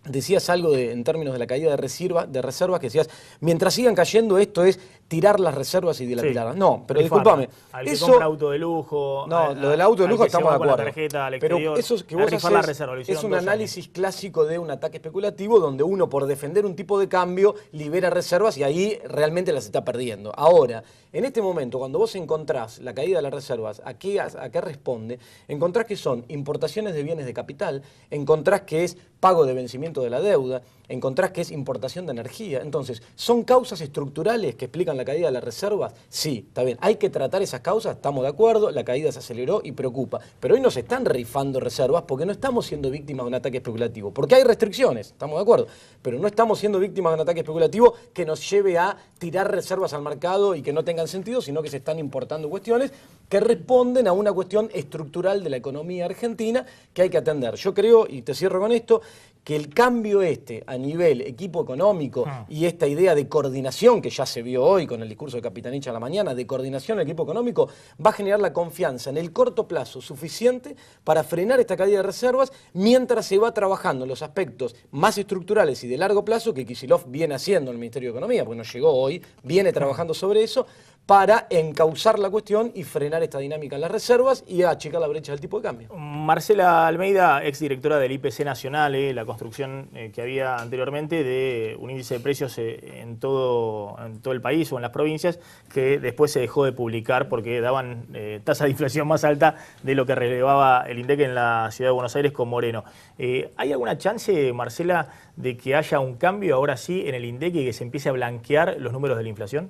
decías algo en términos de la caída de reservas, que decías, mientras sigan cayendo esto es tirar las reservas y dilapidarlas. Sí. No, pero discúlpame. Al que compra auto de lujo. No, lo del auto de lujo estamos de acuerdo. Pero eso que vos haces es un análisis clásico de un ataque especulativo donde uno por defender un tipo de cambio libera reservas y ahí realmente las está perdiendo. Ahora, en este momento, cuando vos encontrás la caída de las reservas, ¿a qué responde? Encontrás que son importaciones de bienes de capital, encontrás que es pago de vencimiento de la deuda, encontrás que es importación de energía. Entonces, ¿son causas estructurales que explican la caída de las reservas? Sí, está bien. Hay que tratar esas causas, estamos de acuerdo, la caída se aceleró y preocupa. Pero hoy nos están rifando reservas porque no estamos siendo víctimas de un ataque especulativo. Porque hay restricciones, estamos de acuerdo. Pero no estamos siendo víctimas de un ataque especulativo que nos lleve a tirar reservas al mercado y que no tengan sentido, sino que se están importando cuestiones que responden a una cuestión estructural de la economía argentina que hay que atender. Yo creo, y te cierro con esto, que el cambio a nivel equipo económico y esta idea de coordinación que ya se vio hoy con el discurso de Capitanich a la mañana, de coordinación del equipo económico, va a generar la confianza en el corto plazo suficiente para frenar esta caída de reservas mientras se va trabajando en los aspectos más estructurales y de largo plazo que Kicillof viene haciendo en el Ministerio de Economía, porque no llegó hoy, viene trabajando sobre eso, para encauzar la cuestión y frenar esta dinámica en las reservas y achicar la brecha del tipo de cambio. Marcela Almeida, exdirectora del IPC Nacional, la construcción que había anteriormente de un índice de precios en todo el país o en las provincias, que después se dejó de publicar porque daban tasa de inflación más alta de lo que relevaba el INDEC en la ciudad de Buenos Aires con Moreno. ¿Hay alguna chance, Marcela, de que haya un cambio ahora sí en el INDEC y que se empiece a blanquear los números de la inflación?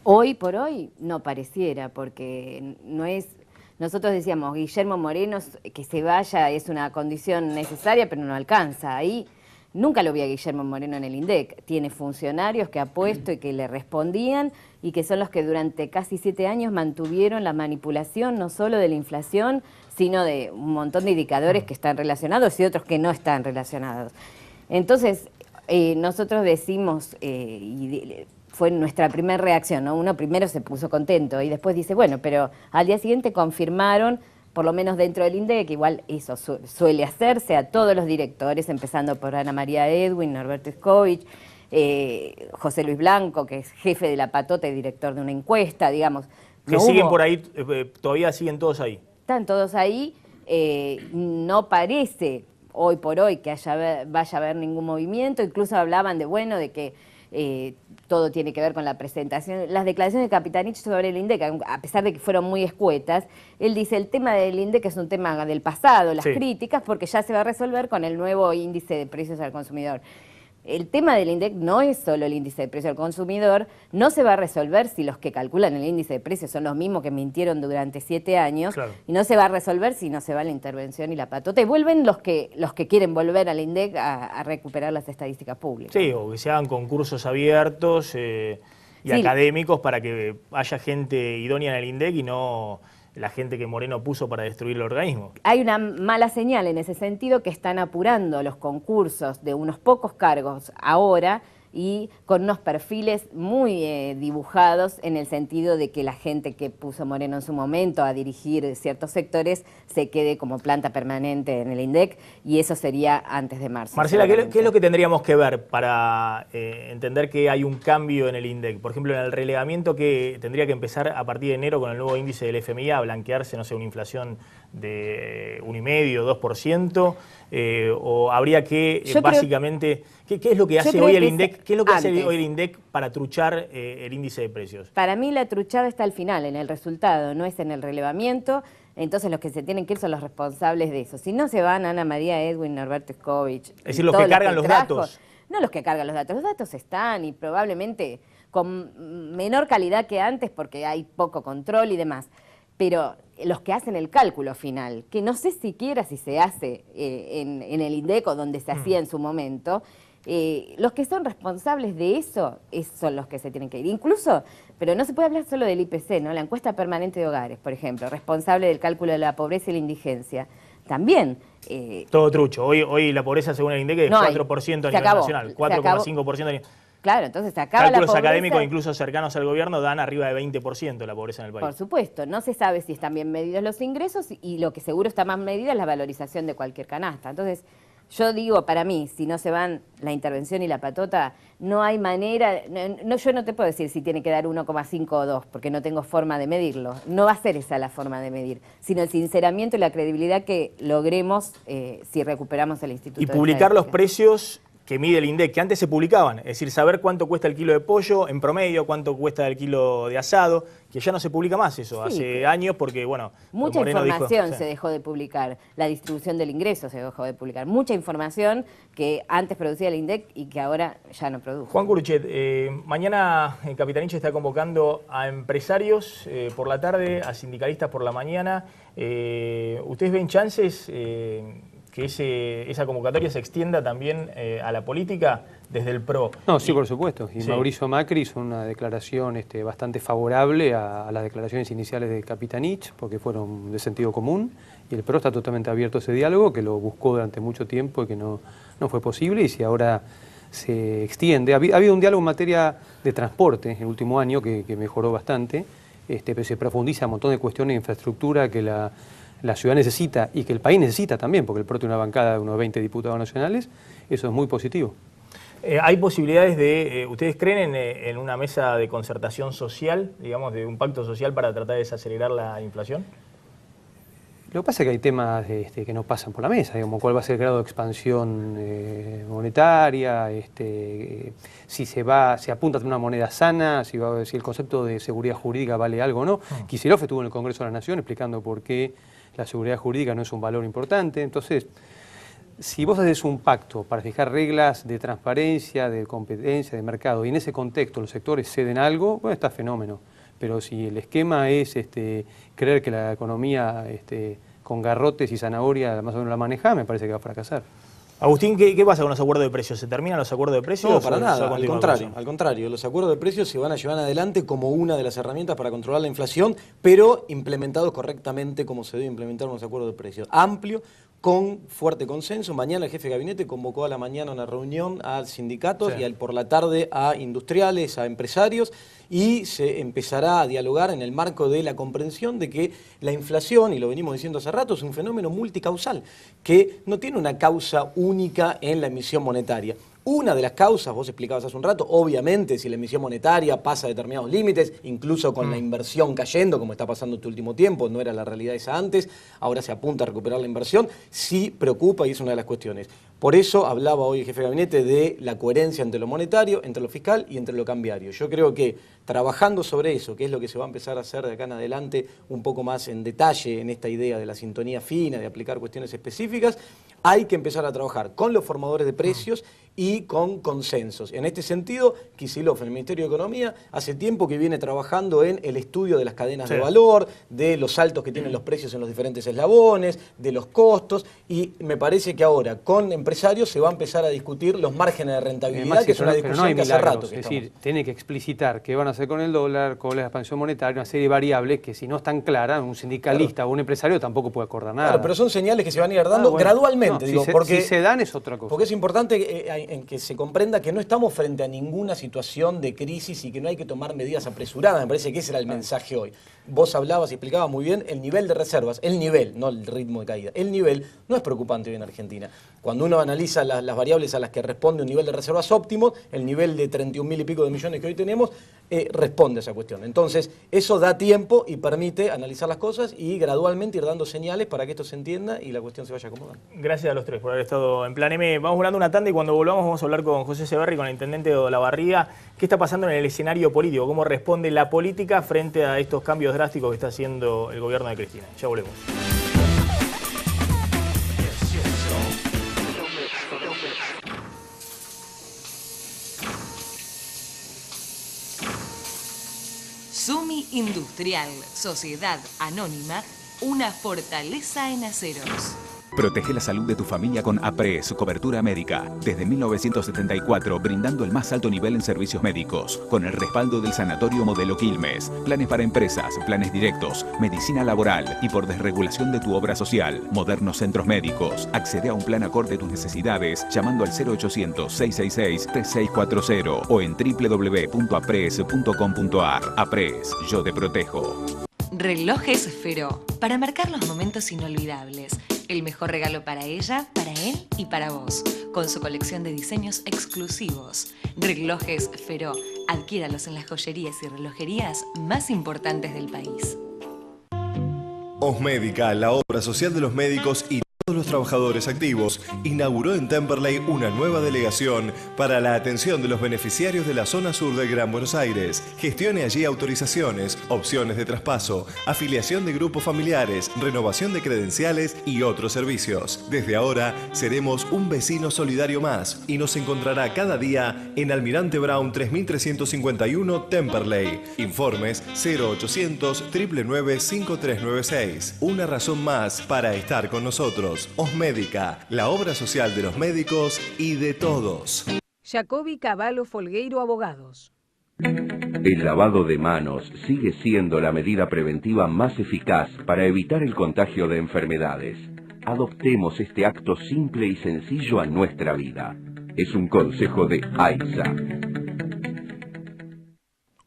Hoy por hoy no pareciera, porque no es... Nosotros decíamos, Guillermo Moreno, que se vaya es una condición necesaria, pero no alcanza. Ahí nunca lo vi a Guillermo Moreno en el INDEC. Tiene funcionarios que ha puesto y que le respondían y que son los que durante casi 7 años mantuvieron la manipulación no solo de la inflación, sino de un montón de indicadores que están relacionados y otros que no están relacionados. Entonces, nosotros decimos, fue nuestra primera reacción, ¿no? Uno primero se puso contento y después dice, bueno, pero al día siguiente confirmaron, por lo menos dentro del INDEC, igual eso suele hacerse a todos los directores, empezando por Ana María Edwin, Norberto Iscovich, José Luis Blanco, que es jefe de la patota y director de una encuesta, digamos. Que siguen por ahí, todavía siguen todos ahí. Están todos ahí, no parece hoy por hoy que vaya a haber ningún movimiento, incluso hablaban de, bueno, de que todo tiene que ver con la presentación. Las declaraciones de Capitanich sobre el INDEC, a pesar de que fueron muy escuetas, él dice el tema del INDEC es un tema del pasado, las críticas, porque ya se va a resolver con el nuevo índice de precios al consumidor. El tema del INDEC no es solo el índice de precio al consumidor, no se va a resolver si los que calculan el índice de precios son los mismos que mintieron durante 7 años, y no se va a resolver si no se va la intervención y la patota, y vuelven los que quieren volver al INDEC a recuperar las estadísticas públicas. Sí, o que se hagan concursos abiertos y académicos para que haya gente idónea en el INDEC y no la gente que Moreno puso para destruir el organismo. Hay una mala señal en ese sentido, que están apurando los concursos de unos pocos cargos ahora y con unos perfiles muy dibujados en el sentido de que la gente que puso Moreno en su momento a dirigir ciertos sectores se quede como planta permanente en el INDEC, y eso sería antes de marzo. Marcela, ¿qué es lo que tendríamos que ver para entender que hay un cambio en el INDEC? Por ejemplo, en el relevamiento, que tendría que empezar a partir de enero con el nuevo índice del FMI a blanquearse, no sé, una inflación de 1,5%, 2%, o habría que básicamente... ¿Qué es lo que hace hoy el INDEC? ¿Qué es lo que hace hoy el INDEC para truchar el índice de precios? Para mí la truchada está al final, en el resultado, no es en el relevamiento. Entonces los que se tienen que ir son los responsables de eso. Si no se van Ana María Edwin, Norberto Iscovich... Es decir, los que cargan los datos. No los que cargan los datos están, y probablemente con menor calidad que antes porque hay poco control y demás. Pero los que hacen el cálculo final, que no sé siquiera si se hace en el INDEC o donde se hacía en su momento, los que son responsables de eso son los que se tienen que ir. Incluso, pero no se puede hablar solo del IPC, ¿no? La encuesta permanente de hogares, por ejemplo, responsable del cálculo de la pobreza y la indigencia, también... Todo trucho. Hoy la pobreza, según el INDEC, es 4% a nivel nacional, 4,5% a nivel... Claro, entonces se acaba la pobreza. Cálculos académicos, incluso cercanos al gobierno, dan arriba de 20% la pobreza en el país. Por supuesto, no se sabe si están bien medidos los ingresos, y lo que seguro está más medido es la valorización de cualquier canasta. Entonces, yo digo, para mí, si no se van la intervención y la patota, no hay manera, yo no te puedo decir si tiene que dar 1,5 o 2, porque no tengo forma de medirlo. No va a ser esa la forma de medir, sino el sinceramiento y la credibilidad que logremos si recuperamos el Instituto de Estadística. Y publicar los precios que mide el INDEC, que antes se publicaban, es decir, saber cuánto cuesta el kilo de pollo en promedio, cuánto cuesta el kilo de asado, que ya no se publica más eso, hace años, porque bueno... Mucha información se dejó de publicar, la distribución del ingreso se dejó de publicar, mucha información que antes producía el INDEC y que ahora ya no produce. Juan Curuchet, mañana Capitanich está convocando a empresarios por la tarde, a sindicalistas por la mañana. ¿Ustedes ven chances que esa convocatoria se extienda también a la política desde el PRO? No, sí, por supuesto. Y Mauricio Macri hizo una declaración bastante favorable a las declaraciones iniciales de Capitanich, porque fueron de sentido común, y el PRO está totalmente abierto a ese diálogo, que lo buscó durante mucho tiempo y que no fue posible, y si ahora se extiende. Ha habido un diálogo en materia de transporte en el último año que mejoró bastante, pero se profundiza un montón de cuestiones de infraestructura que la ciudad necesita y que el país necesita también, porque el PRO tiene una bancada de unos 20 diputados nacionales. Eso es muy positivo. ¿Hay posibilidades de, ustedes creen en una mesa de concertación social, digamos, de un pacto social para tratar de desacelerar la inflación? Lo que pasa es que hay temas que no pasan por la mesa, digamos, cuál va a ser el grado de expansión monetaria, si se apunta a una moneda sana, si el concepto de seguridad jurídica vale algo o no. Kicillof estuvo en el Congreso de la Nación explicando por qué la seguridad jurídica no es un valor importante. Entonces, si vos haces un pacto para fijar reglas de transparencia, de competencia, de mercado, y en ese contexto los sectores ceden algo, bueno, está fenómeno. Pero si el esquema es creer que la economía con garrotes y zanahoria más o menos la maneja, me parece que va a fracasar. Agustín, ¿qué pasa con los acuerdos de precios? ¿Se terminan los acuerdos de precios? No, para nada, al contrario. Los acuerdos de precios se van a llevar adelante como una de las herramientas para controlar la inflación, pero implementados correctamente como se debe implementar unos acuerdos de precios. Amplio, con fuerte consenso. Mañana el jefe de gabinete convocó a la mañana una reunión a sindicatos y por la tarde a industriales, a empresarios, y se empezará a dialogar en el marco de la comprensión de que la inflación, y lo venimos diciendo hace rato, es un fenómeno multicausal, que no tiene una causa única en la emisión monetaria. Una de las causas, vos explicabas hace un rato, obviamente si la emisión monetaria pasa determinados límites, incluso con la inversión cayendo, como está pasando este último tiempo, no era la realidad esa antes, ahora se apunta a recuperar la inversión, sí preocupa y es una de las cuestiones. Por eso hablaba hoy el jefe de gabinete de la coherencia entre lo monetario, entre lo fiscal y entre lo cambiario. Yo creo que trabajando sobre eso, que es lo que se va a empezar a hacer de acá en adelante un poco más en detalle en esta idea de la sintonía fina, de aplicar cuestiones específicas, hay que empezar a trabajar con los formadores de precios y con consensos. En este sentido, Kicillof, en el Ministerio de Economía, hace tiempo que viene trabajando en el estudio de las cadenas de valor, de los saltos que tienen los precios en los diferentes eslabones, de los costos, y me parece que ahora con empresarios se va a empezar a discutir los márgenes de rentabilidad, que es una discusión que hace rato. Es decir, tiene que explicitar qué van a hacer con el dólar, con la expansión monetaria, una serie de variables que si no están claras, un sindicalista o un empresario tampoco puede acordar nada. Claro, pero son señales que se van a ir dando gradualmente. No, si se dan es otra cosa. Porque es importante en que se comprenda que no estamos frente a ninguna situación de crisis y que no hay que tomar medidas apresuradas. Me parece que ese era el mensaje hoy. Vos hablabas y explicabas muy bien el nivel de reservas, el nivel, no el ritmo de caída. El nivel no es preocupante hoy en Argentina. Cuando uno analiza las variables a las que responde un nivel de reservas óptimo, el nivel de 31.000 y pico de millones que hoy tenemos responde a esa cuestión. Entonces, eso da tiempo y permite analizar las cosas y gradualmente ir dando señales para que esto se entienda y la cuestión se vaya acomodando. Gracias a los tres por haber estado en Plan M. Vamos volando una tanda y cuando volvamos vamos a hablar con José Severri, con el intendente de Olavarría. ¿Qué está pasando en el escenario político? ¿Cómo responde la política frente a estos cambios drásticos que está haciendo el gobierno de Cristina? Ya volvemos. Sumi Industrial, Sociedad Anónima, una fortaleza en aceros. Protege la salud de tu familia con APRES, cobertura médica. Desde 1974, brindando el más alto nivel en servicios médicos. Con el respaldo del Sanatorio Modelo Quilmes. Planes para empresas, planes directos, medicina laboral y por desregulación de tu obra social. Modernos centros médicos. Accede a un plan acorde a tus necesidades llamando al 0800-666-3640 o en www.apres.com.ar. APRES, yo te protejo. Relojes Feró, para marcar los momentos inolvidables. El mejor regalo para ella, para él y para vos, con su colección de diseños exclusivos. Relojes Feró, adquiéralos en las joyerías y relojerías más importantes del país. Osmédica, la obra social de los médicos y todos los trabajadores activos, inauguró en Temperley una nueva delegación para la atención de los beneficiarios de la zona sur del Gran Buenos Aires. Gestione allí autorizaciones, opciones de traspaso, afiliación de grupos familiares, renovación de credenciales y otros servicios. Desde ahora seremos un vecino solidario más y nos encontrará cada día en Almirante Brown 3351 Temperley. Informes 0800 999 5396. Una razón más para estar con nosotros. Osmédica, la obra social de los médicos y de todos. Jacobi Cavallo Folgueiro Abogados. El lavado de manos sigue siendo la medida preventiva más eficaz para evitar el contagio de enfermedades. Adoptemos este acto simple y sencillo a nuestra vida. Es un consejo de AISA.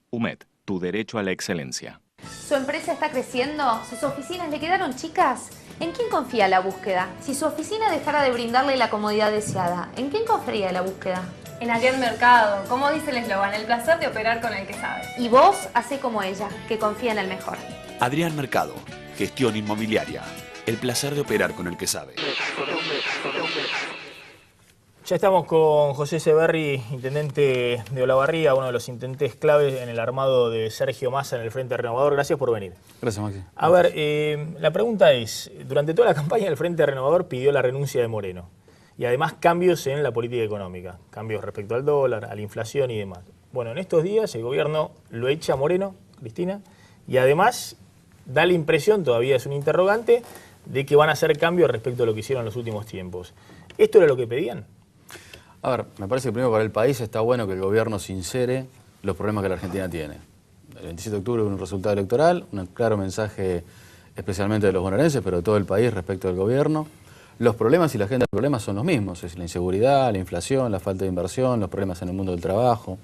UMED, tu derecho a la excelencia. ¿Su empresa está creciendo? ¿Sus oficinas le quedaron chicas? ¿En quién confía la búsqueda? Si su oficina dejara de brindarle la comodidad deseada, ¿en quién confiaría la búsqueda? En Adrián Mercado, como dice el eslogan, el placer de operar con el que sabe. Y vos, hacé como ella, que confía en el mejor. Adrián Mercado, gestión inmobiliaria, el placer de operar con el que sabe. Ya estamos con José Severri, intendente de Olavarría, uno de los intendentes claves en el armado de Sergio Massa en el Frente Renovador. Gracias por venir. Gracias, Maxi. A ver, la pregunta es, durante toda la campaña el Frente Renovador pidió la renuncia de Moreno y además cambios en la política económica, cambios respecto al dólar, a la inflación y demás. Bueno, en estos días el gobierno lo echa a Moreno, Cristina, y además da la impresión, todavía es un interrogante, de que van a hacer cambios respecto a lo que hicieron en los últimos tiempos. ¿Esto era lo que pedían? A ver, me parece que primero para el país está bueno que el gobierno sincere los problemas que la Argentina tiene. El 27 de octubre hubo un resultado electoral, un claro mensaje especialmente de los bonaerenses, pero de todo el país respecto del gobierno. Los problemas y la agenda de problemas son los mismos, es la inseguridad, la inflación, la falta de inversión, los problemas en el mundo del trabajo,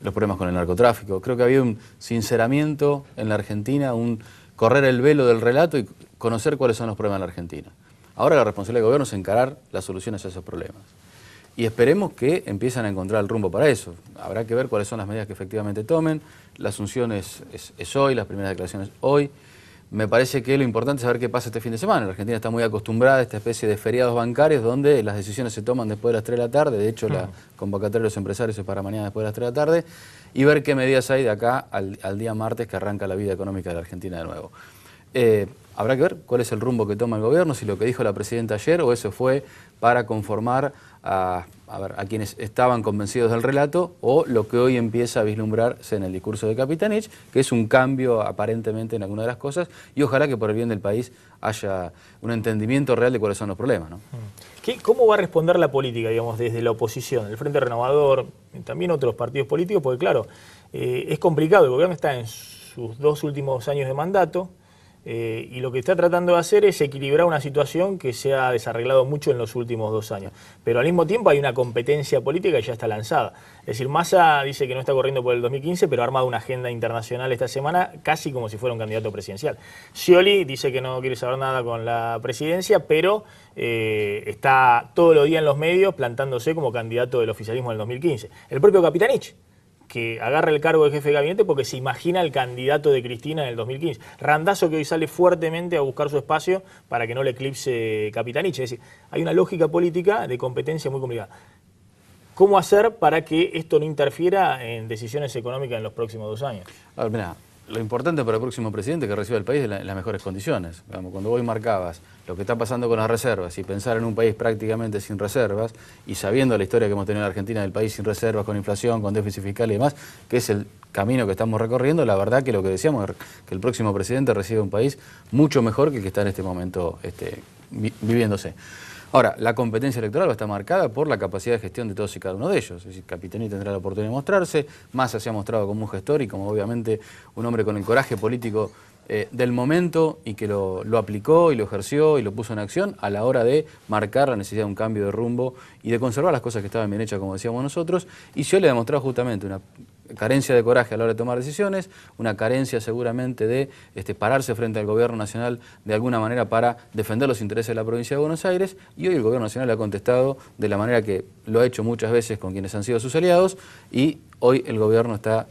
los problemas con el narcotráfico. Creo que había un sinceramiento en la Argentina, un correr el velo del relato y conocer cuáles son los problemas de la Argentina. Ahora la responsabilidad del gobierno es encarar las soluciones a esos problemas. Y esperemos que empiecen a encontrar el rumbo para eso. Habrá que ver cuáles son las medidas que efectivamente tomen. La asunción es hoy, las primeras declaraciones hoy. Me parece que lo importante es saber qué pasa este fin de semana. La Argentina está muy acostumbrada a esta especie de feriados bancarios donde las decisiones se toman después de las 3 de la tarde. De hecho, la convocatoria de los empresarios es para mañana después de las 3 de la tarde. Y ver qué medidas hay de acá al día martes que arranca la vida económica de la Argentina de nuevo. Habrá que ver cuál es el rumbo que toma el gobierno, si lo que dijo la presidenta ayer o eso fue para conformar a quienes estaban convencidos del relato o lo que hoy empieza a vislumbrarse en el discurso de Capitanich, que es un cambio aparentemente en alguna de las cosas y ojalá que por el bien del país haya un entendimiento real de cuáles son los problemas, ¿no? ¿Cómo va a responder la política, digamos, desde la oposición, el Frente Renovador, también otros partidos políticos? Porque claro, es complicado, el gobierno está en sus 2 últimos años de mandato, y lo que está tratando de hacer es equilibrar una situación que se ha desarreglado mucho en los últimos 2 años. Pero al mismo tiempo hay una competencia política que ya está lanzada. Es decir, Massa dice que no está corriendo por el 2015, pero ha armado una agenda internacional esta semana casi como si fuera un candidato presidencial. Scioli dice que no quiere saber nada con la presidencia, pero está todos los días en los medios plantándose como candidato del oficialismo del 2015. El propio Capitanich, que agarra el cargo de jefe de gabinete porque se imagina el candidato de Cristina en el 2015. Randazzo, que hoy sale fuertemente a buscar su espacio para que no le eclipse Capitanich. Es decir, hay una lógica política de competencia muy complicada. ¿Cómo hacer para que esto no interfiera en decisiones económicas en los próximos 2 años? A ver, mirá, lo importante para el próximo presidente que reciba el país es las mejores condiciones. Digamos, cuando vos marcabas lo que está pasando con las reservas y pensar en un país prácticamente sin reservas y sabiendo la historia que hemos tenido en Argentina del país sin reservas, con inflación, con déficit fiscal y demás, que es el camino que estamos recorriendo, la verdad que lo que decíamos es que el próximo presidente reciba un país mucho mejor que el que está en este momento viviéndose. Ahora, la competencia electoral va a estar marcada por la capacidad de gestión de todos y cada uno de ellos. Es decir, Capitanich tendrá la oportunidad de mostrarse, Massa se ha mostrado como un gestor y como obviamente un hombre con el coraje político del momento y que lo aplicó y lo ejerció y lo puso en acción a la hora de marcar la necesidad de un cambio de rumbo y de conservar las cosas que estaban bien hechas, como decíamos nosotros. Y Scioli ha demostrado justamente una carencia de coraje a la hora de tomar decisiones, una carencia seguramente de pararse frente al gobierno nacional de alguna manera para defender los intereses de la provincia de Buenos Aires, y hoy el gobierno nacional le ha contestado de la manera que lo ha hecho muchas veces con quienes han sido sus aliados, y hoy el gobierno está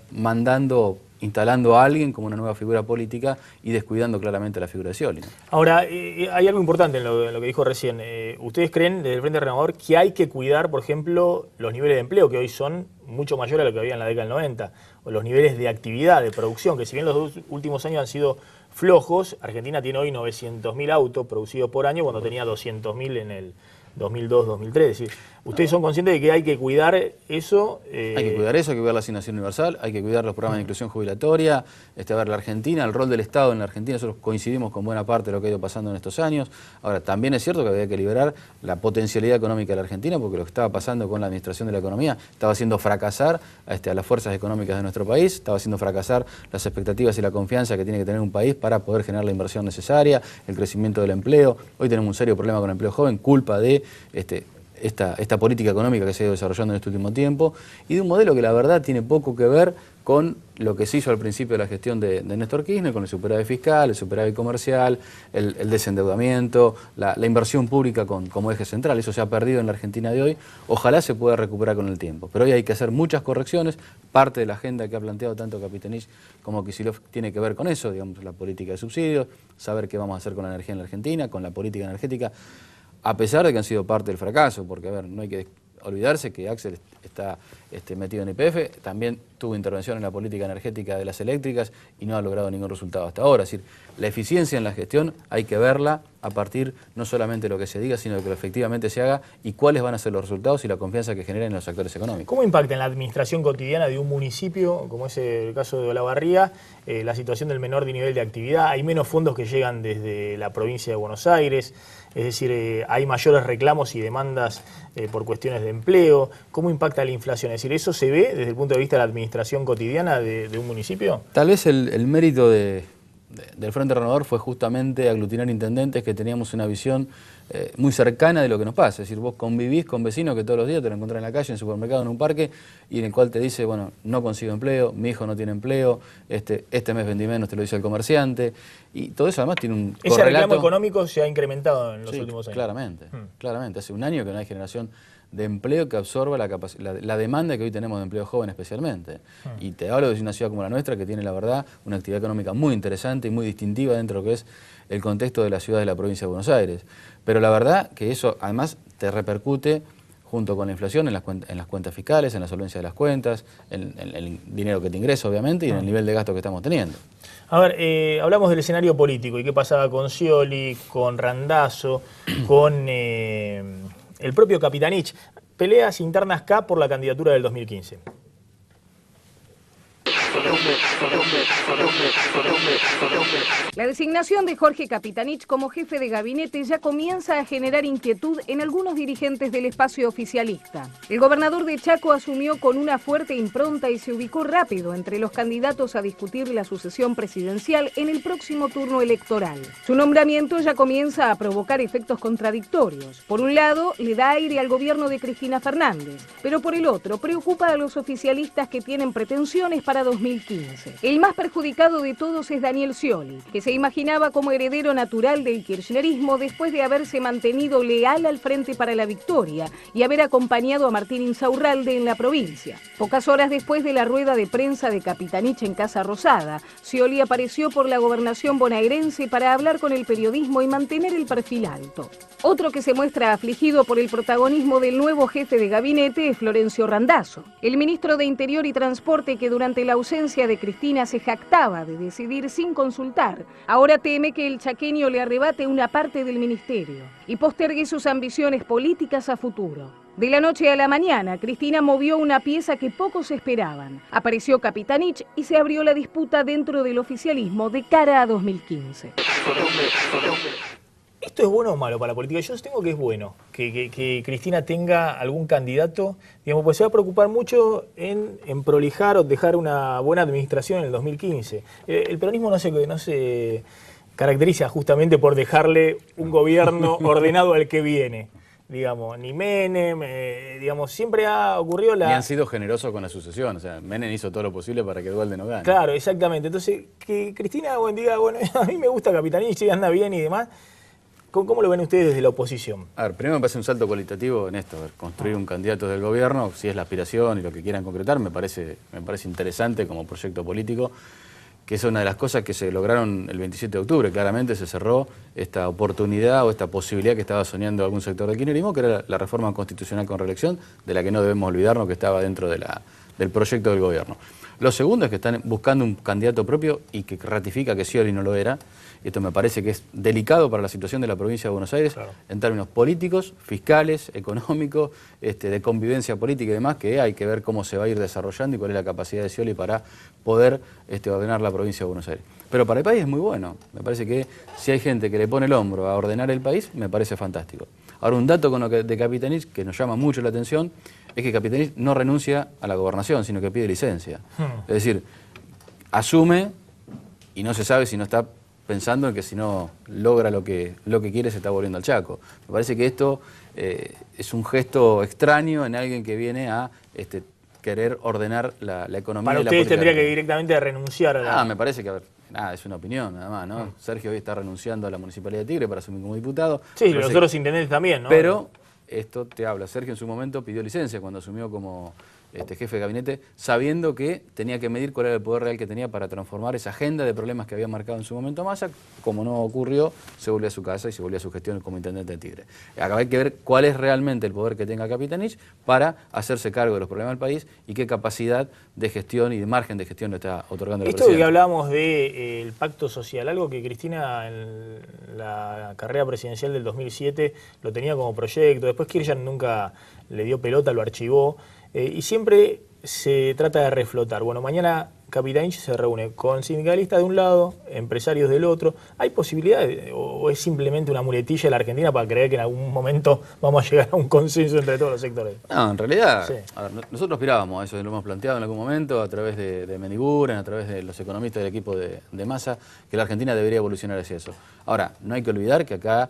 instalando a alguien como una nueva figura política y descuidando claramente la figura de Scioli, ¿no? Ahora, hay algo importante en lo que dijo recién. ¿Ustedes creen, desde el Frente Renovador, que hay que cuidar, por ejemplo, los niveles de empleo, que hoy son mucho mayores a lo que había en la década del 90, o los niveles de actividad, de producción, que si bien los 2 últimos años han sido flojos, Argentina tiene hoy 900.000 autos producidos por año cuando tenía 200.000 en el 2002-2003. Es decir, ¿ustedes son conscientes de que hay que cuidar eso? Hay que cuidar eso, hay que cuidar la asignación universal, hay que cuidar los programas de inclusión jubilatoria, a ver, la Argentina, el rol del Estado en la Argentina, nosotros coincidimos con buena parte de lo que ha ido pasando en estos años. Ahora, también es cierto que había que liberar la potencialidad económica de la Argentina, porque lo que estaba pasando con la administración de la economía estaba haciendo fracasar a las fuerzas económicas de nuestro país, estaba haciendo fracasar las expectativas y la confianza que tiene que tener un país para poder generar la inversión necesaria, el crecimiento del empleo. Hoy tenemos un serio problema con el empleo joven, culpa de esta política económica que se ha ido desarrollando en este último tiempo y de un modelo que la verdad tiene poco que ver con lo que se hizo al principio de la gestión de Néstor Kirchner, con el superávit fiscal, el superávit comercial, el desendeudamiento, la inversión pública como eje central. Eso se ha perdido en la Argentina de hoy. Ojalá se pueda recuperar con el tiempo. Pero hoy hay que hacer muchas correcciones. Parte de la agenda que ha planteado tanto Capitanich como Kicillof tiene que ver con eso, digamos, la política de subsidios, saber qué vamos a hacer con la energía en la Argentina, con la política energética, a pesar de que han sido parte del fracaso, porque a ver, no hay que olvidarse que Axel está metido en YPF, también tuvo intervención en la política energética de las eléctricas y no ha logrado ningún resultado hasta ahora. Es decir, la eficiencia en la gestión hay que verla a partir no solamente de lo que se diga, sino de que efectivamente se haga y cuáles van a ser los resultados y la confianza que generen en los actores económicos. ¿Cómo impacta en la administración cotidiana de un municipio, como es el caso de Olavarría, la situación del menor nivel de actividad? Hay menos fondos que llegan desde la provincia de Buenos Aires, es decir, hay mayores reclamos y demandas por cuestiones de empleo. ¿Cómo impacta la inflación? Es decir, ¿eso se ve desde el punto de vista de la administración cotidiana de un municipio? Tal vez el mérito del Frente Renovador fue justamente aglutinar intendentes que teníamos una visión muy cercana de lo que nos pasa. Es decir, vos convivís con vecinos que todos los días te lo encontrás en la calle, en el supermercado, en un parque, y en el cual te dice, bueno, no consigo empleo, mi hijo no tiene empleo, este mes vendí menos, te lo dice el comerciante, y todo eso además tiene un correlato. Ese reclamo económico se ha incrementado en los últimos años. Claramente. Hace un año que no hay generación de empleo que absorba la demanda que hoy tenemos de empleo joven especialmente. Y te hablo de una ciudad como la nuestra que tiene, la verdad, una actividad económica muy interesante y muy distintiva dentro de lo que es el contexto de la ciudad de la provincia de Buenos Aires. Pero la verdad que eso además te repercute junto con la inflación en las cuentas fiscales, en la solvencia de las cuentas, en el dinero que te ingresa obviamente y en el nivel de gasto que estamos teniendo. A ver, hablamos del escenario político y qué pasaba con Scioli, con Randazzo, con el propio Capitanich. Peleas internas acá por la candidatura del 2015. La designación de Jorge Capitanich como jefe de gabinete ya comienza a generar inquietud en algunos dirigentes del espacio oficialista. El gobernador de Chaco asumió con una fuerte impronta y se ubicó rápido entre los candidatos a discutir la sucesión presidencial en el próximo turno electoral. Su nombramiento ya comienza a provocar efectos contradictorios. Por un lado, le da aire al gobierno de Cristina Fernández, pero por el otro, preocupa a los oficialistas que tienen pretensiones para 2015. El más perjudicado de todos es Daniel Scioli, que se imaginaba como heredero natural del kirchnerismo después de haberse mantenido leal al Frente para la Victoria y haber acompañado a Martín Insaurralde en la provincia. Pocas horas después de la rueda de prensa de Capitanich en Casa Rosada, Scioli apareció por la gobernación bonaerense para hablar con el periodismo y mantener el perfil alto. Otro que se muestra afligido por el protagonismo del nuevo jefe de gabinete es Florencio Randazzo, el ministro de Interior y Transporte que durante la ausencia de Cristina se jactaba de decidir sin consultar. Ahora teme que el chaqueño le arrebate una parte del ministerio y postergue sus ambiciones políticas a futuro. De la noche a la mañana, Cristina movió una pieza que pocos esperaban. Apareció Capitanich y se abrió la disputa dentro del oficialismo de cara a 2015. ¿Esto es bueno o malo para la política? Yo sostengo que es bueno que Cristina tenga algún candidato, digamos, pues se va a preocupar mucho en prolijar o dejar una buena administración en el 2015. El peronismo no se caracteriza justamente por dejarle un gobierno ordenado al que viene. Digamos, ni Menem, digamos, siempre ha ocurrido Ni han sido generosos con la sucesión, o sea, Menem hizo todo lo posible para que Duhalde no gane. Claro, exactamente. Entonces, que Cristina diga, bueno, a mí me gusta Capitanich, anda bien y demás. ¿Cómo lo ven ustedes desde la oposición? A ver, primero me parece un salto cualitativo en esto, construir un candidato del gobierno, si es la aspiración y lo que quieran concretar, me parece interesante como proyecto político, que es una de las cosas que se lograron el 27 de octubre. Claramente se cerró esta oportunidad o esta posibilidad que estaba soñando algún sector del kirchnerismo, que era la reforma constitucional con reelección, de la que no debemos olvidarnos que estaba dentro del proyecto del gobierno. Lo segundo es que están buscando un candidato propio y que ratifica que Scioli no lo era. Esto me parece que es delicado para la situación de la provincia de Buenos Aires, claro, en términos políticos, fiscales, económicos, de convivencia política y demás, que hay que ver cómo se va a ir desarrollando y cuál es la capacidad de Scioli para poder ordenar la provincia de Buenos Aires. Pero para el país es muy bueno. Me parece que si hay gente que le pone el hombro a ordenar el país, me parece fantástico. Ahora, un dato con lo de Capitanich que nos llama mucho la atención es que Capitanich no renuncia a la gobernación, sino que pide licencia. Es decir, asume y no se sabe si no está pensando en que si no logra lo que quiere se está volviendo al Chaco. Me parece que esto es un gesto extraño en alguien que viene a querer ordenar la economía. Para y la ustedes política. Tendría que directamente renunciar a la... Me parece que, es una opinión nada más, ¿no? Sergio hoy está renunciando a la Municipalidad de Tigre para asumir como diputado. Sí, los otros intendentes también, ¿no? Pero esto te habla, Sergio en su momento pidió licencia cuando asumió como jefe de gabinete, sabiendo que tenía que medir cuál era el poder real que tenía para transformar esa agenda de problemas que había marcado en su momento Massa. Como no ocurrió, se volvió a su casa y se volvió a su gestión como intendente de Tigre. Acá hay que ver cuál es realmente el poder que tenga Capitanich para hacerse cargo de los problemas del país y qué capacidad de gestión y de margen de gestión le está otorgando el presidente. Esto que hablábamos del pacto social, algo que Cristina en la carrera presidencial del 2007 lo tenía como proyecto, después Kirchner nunca le dio pelota, lo archivó, y siempre se trata de reflotar. Bueno, mañana Capitanich se reúne con sindicalistas de un lado, empresarios del otro. ¿Hay posibilidades o es simplemente una muletilla de la Argentina para creer que en algún momento vamos a llegar a un consenso entre todos los sectores? No, en realidad, sí. A ver, nosotros aspirábamos a eso, lo hemos planteado en algún momento a través de Mendiburen, a través de los economistas del equipo de Massa, que la Argentina debería evolucionar hacia eso. Ahora, no hay que olvidar que acá,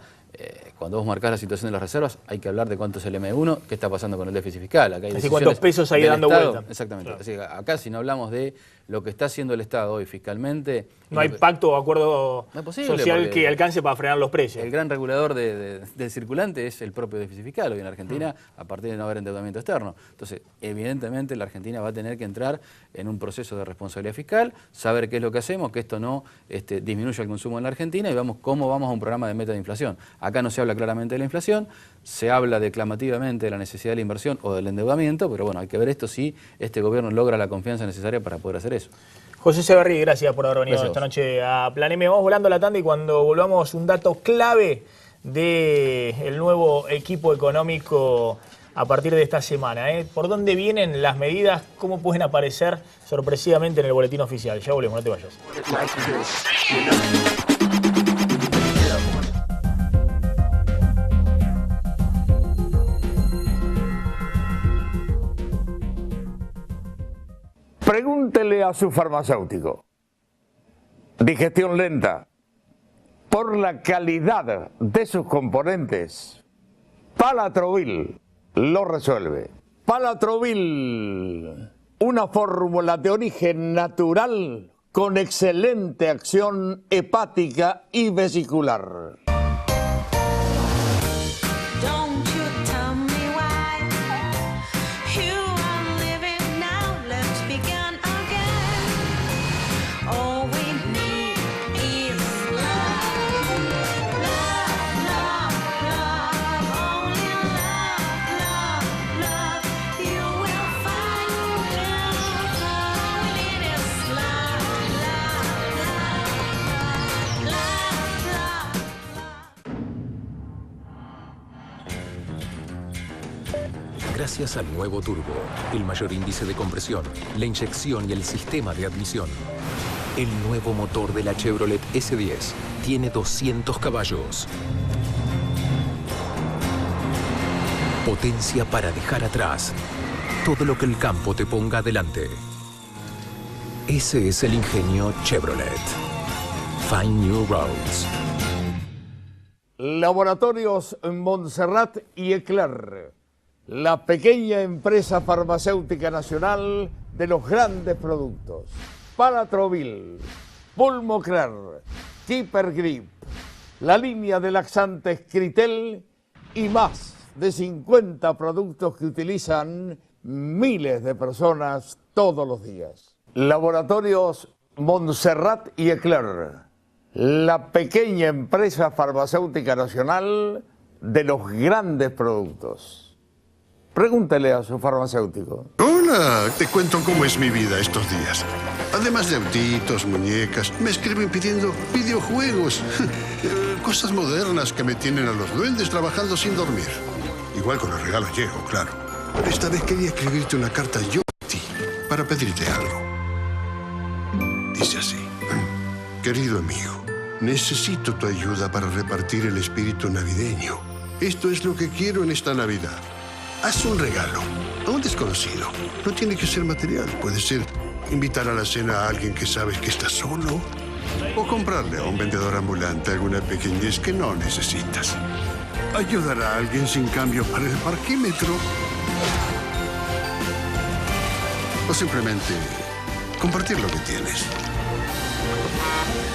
cuando vos marcás la situación de las reservas, hay que hablar de cuánto es el M1, qué está pasando con el déficit fiscal. Acá hay así cuántos pesos hay dando Estado, vuelta. Exactamente. Claro. Así que acá, si no hablamos de lo que está haciendo el Estado hoy fiscalmente... No hay pacto o acuerdo social que alcance para frenar los precios. El gran regulador del circulante es el propio déficit fiscal hoy en Argentina, a partir de no haber endeudamiento externo. Entonces, evidentemente, la Argentina va a tener que entrar en un proceso de responsabilidad fiscal, saber qué es lo que hacemos, que esto no disminuya el consumo en la Argentina y veamos cómo vamos a un programa de meta de inflación. Acá no se habla claramente de la inflación, se habla declamativamente de la necesidad de la inversión o del endeudamiento, pero bueno, hay que ver esto si este gobierno logra la confianza necesaria para poder hacer eso. José Severri, gracias por haber venido esta noche a Plan M. Vamos volando a la tanda y cuando volvamos un dato clave del nuevo equipo económico a partir de esta semana. ¿Por dónde vienen las medidas? ¿Cómo pueden aparecer sorpresivamente en el boletín oficial? Ya volvemos, no te vayas. Pregúntele a su farmacéutico. Digestión lenta. Por la calidad de sus componentes, Palatrovil lo resuelve. Palatrovil, una fórmula de origen natural con excelente acción hepática y vesicular. Gracias al nuevo turbo, el mayor índice de compresión, la inyección y el sistema de admisión. El nuevo motor de la Chevrolet S10 tiene 200 caballos. Potencia para dejar atrás todo lo que el campo te ponga adelante. Ese es el ingenio Chevrolet. Find new roads. Laboratorios Montserrat y Eclair. La pequeña empresa farmacéutica nacional de los grandes productos. Palatrovil, Pulmoclar, Keeper Grip, la línea de laxantes Critel y más de 50 productos que utilizan miles de personas todos los días. Laboratorios Montserrat y Eclair, la pequeña empresa farmacéutica nacional de los grandes productos. Pregúntele a su farmacéutico. Hola, te cuento cómo es mi vida estos días. Además de autitos, muñecas, me escriben pidiendo videojuegos. Cosas modernas que me tienen a los duendes trabajando sin dormir. Igual con los regalos llego, claro. Esta vez quería escribirte una carta yo a ti, para pedirte algo. Dice así. Querido amigo, necesito tu ayuda para repartir el espíritu navideño. Esto es lo que quiero en esta Navidad. Haz un regalo a un desconocido. No tiene que ser material. Puede ser invitar a la cena a alguien que sabes que está solo. O comprarle a un vendedor ambulante alguna pequeñez que no necesitas. Ayudar a alguien sin cambio para el parquímetro. O simplemente compartir lo que tienes.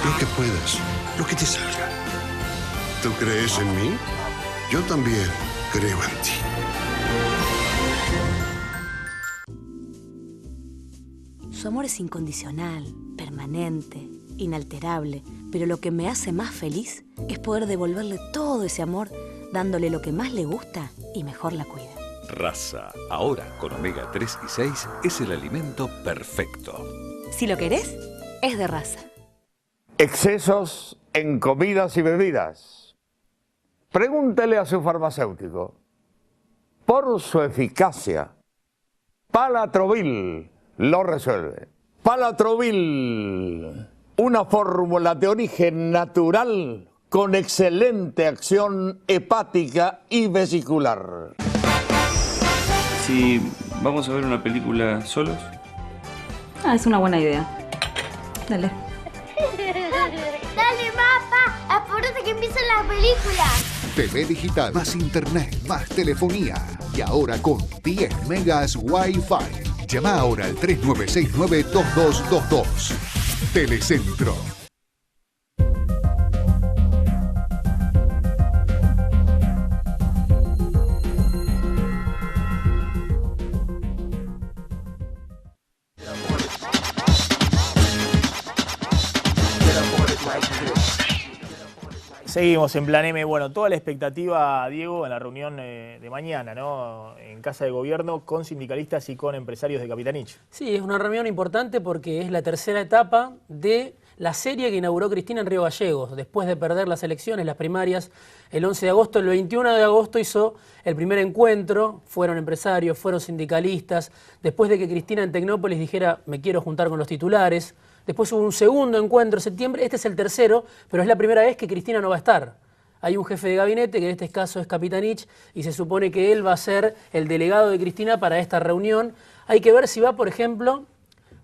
Lo que puedas, lo que te salga. ¿Tú crees en mí? Yo también creo en ti. Su amor es incondicional, permanente, inalterable, pero lo que me hace más feliz es poder devolverle todo ese amor dándole lo que más le gusta y mejor la cuida. Raza, ahora con omega 3 y 6, es el alimento perfecto. Si lo querés, es de Raza. Excesos en comidas y bebidas. Pregúntele a su farmacéutico. Por su eficacia, Palatrovil lo resuelve. Palatrovil, una fórmula de origen natural con excelente acción hepática y vesicular. Si vamos a ver una película solos. Es una buena idea. Dale. Dale, papá, apúrate que empiezan las películas. TV digital, más internet, más telefonía. Y ahora con 10 megas Wi-Fi. Llama ahora al 3969-2222. Telecentro. Seguimos en Plan M. Bueno, toda la expectativa, Diego, en la reunión de mañana, ¿no? En Casa de Gobierno con sindicalistas y con empresarios de Capitanich. Sí, es una reunión importante porque es la tercera etapa de la serie que inauguró Cristina en Río Gallegos. Después de perder las elecciones, las primarias, el 11 de agosto, el 21 de agosto hizo el primer encuentro. Fueron empresarios, fueron sindicalistas. Después de que Cristina en Tecnópolis dijera, me quiero juntar con los titulares. Después hubo un segundo encuentro en septiembre, este es el tercero, pero es la primera vez que Cristina no va a estar. Hay un jefe de gabinete, que en este caso es Capitanich, y se supone que él va a ser el delegado de Cristina para esta reunión. Hay que ver si va, por ejemplo,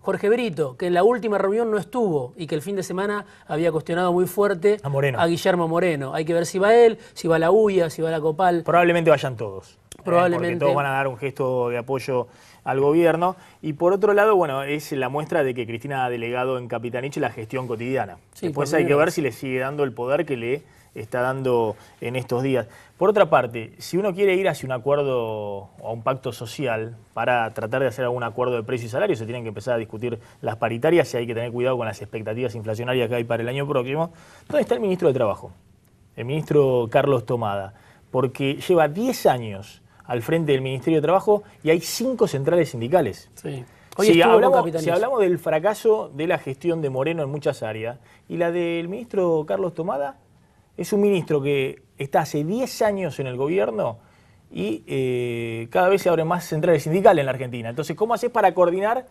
Jorge Brito, que en la última reunión no estuvo y que el fin de semana había cuestionado muy fuerte a Guillermo Moreno. Hay que ver si va él, si va la UIA, si va la Copal. Probablemente vayan todos. Probablemente. Porque todos van a dar un gesto de apoyo al gobierno. Y por otro lado, bueno, es la muestra de que Cristina ha delegado en Capitanich la gestión cotidiana. Sí, después hay que ver si le sigue dando el poder que le está dando en estos días. Por otra parte, si uno quiere ir hacia un acuerdo o a un pacto social para tratar de hacer algún acuerdo de precios y salarios, se tienen que empezar a discutir las paritarias y hay que tener cuidado con las expectativas inflacionarias que hay para el año próximo. ¿Dónde está el ministro de Trabajo? El ministro Carlos Tomada. Porque lleva 10 años al frente del Ministerio de Trabajo y hay 5 centrales sindicales. Sí. Si hablamos del fracaso de la gestión de Moreno en muchas áreas y la del ministro Carlos Tomada, es un ministro que está hace 10 años en el gobierno y cada vez se abren más centrales sindicales en la Argentina. Entonces, ¿cómo haces para coordinar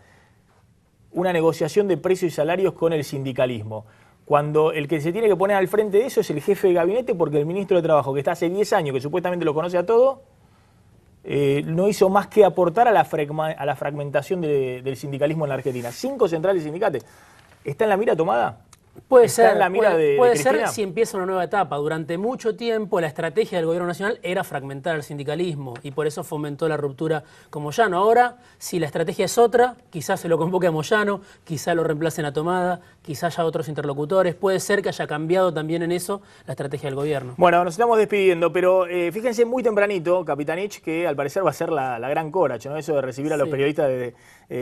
una negociación de precios y salarios con el sindicalismo? Cuando el que se tiene que poner al frente de eso es el jefe de gabinete, porque el ministro de Trabajo, que está hace 10 años, que supuestamente lo conoce a todo, no hizo más que aportar a la fragmentación del sindicalismo en la Argentina. 5 centrales sindicales. ¿Está en la mira Tomada? Puede ¿Está ser, en la mira puede de ser si empieza una nueva etapa. Durante mucho tiempo la estrategia del gobierno nacional era fragmentar el sindicalismo y por eso fomentó la ruptura con Moyano. Ahora, si la estrategia es otra, quizás se lo convoque a Moyano, quizás lo reemplacen a Tomada, quizás haya otros interlocutores. Puede ser que haya cambiado también en eso la estrategia del gobierno. Bueno, nos estamos despidiendo, pero fíjense muy tempranito, Capitanich, que al parecer va a ser la gran Corach, ¿no? Eso de recibir a los periodistas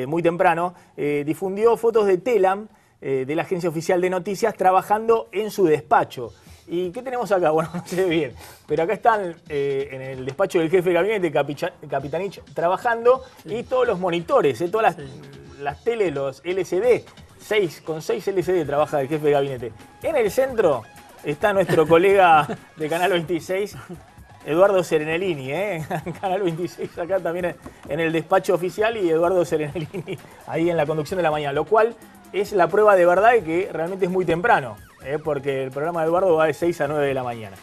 muy temprano, difundió fotos de Telam, de la agencia oficial de noticias, trabajando en su despacho. ¿Y qué tenemos acá? Bueno, no se ve bien, pero acá están en el despacho del jefe de gabinete, Capitanich, trabajando, y todos los monitores, todas las teles, los LCD, con 6 LCD trabaja el jefe de gabinete. En el centro está nuestro colega de Canal 26, Eduardo Serenellini, Canal 26, acá también en el despacho oficial, y Eduardo Serenellini ahí en la conducción de la mañana, lo cual es la prueba de verdad de que realmente es muy temprano, porque el programa de Eduardo va de 6 a 9 de la mañana.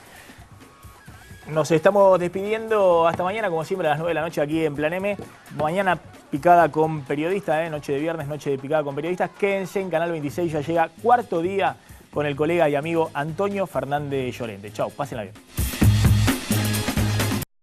Nos estamos despidiendo hasta mañana, como siempre, a las 9 de la noche aquí en Plan M. Mañana picada con periodistas, noche de viernes, noche de picada con periodistas. Quédense en Canal 26, ya llega cuarto día con el colega y amigo Antonio Fernández Llorente. Chau, pásenla bien.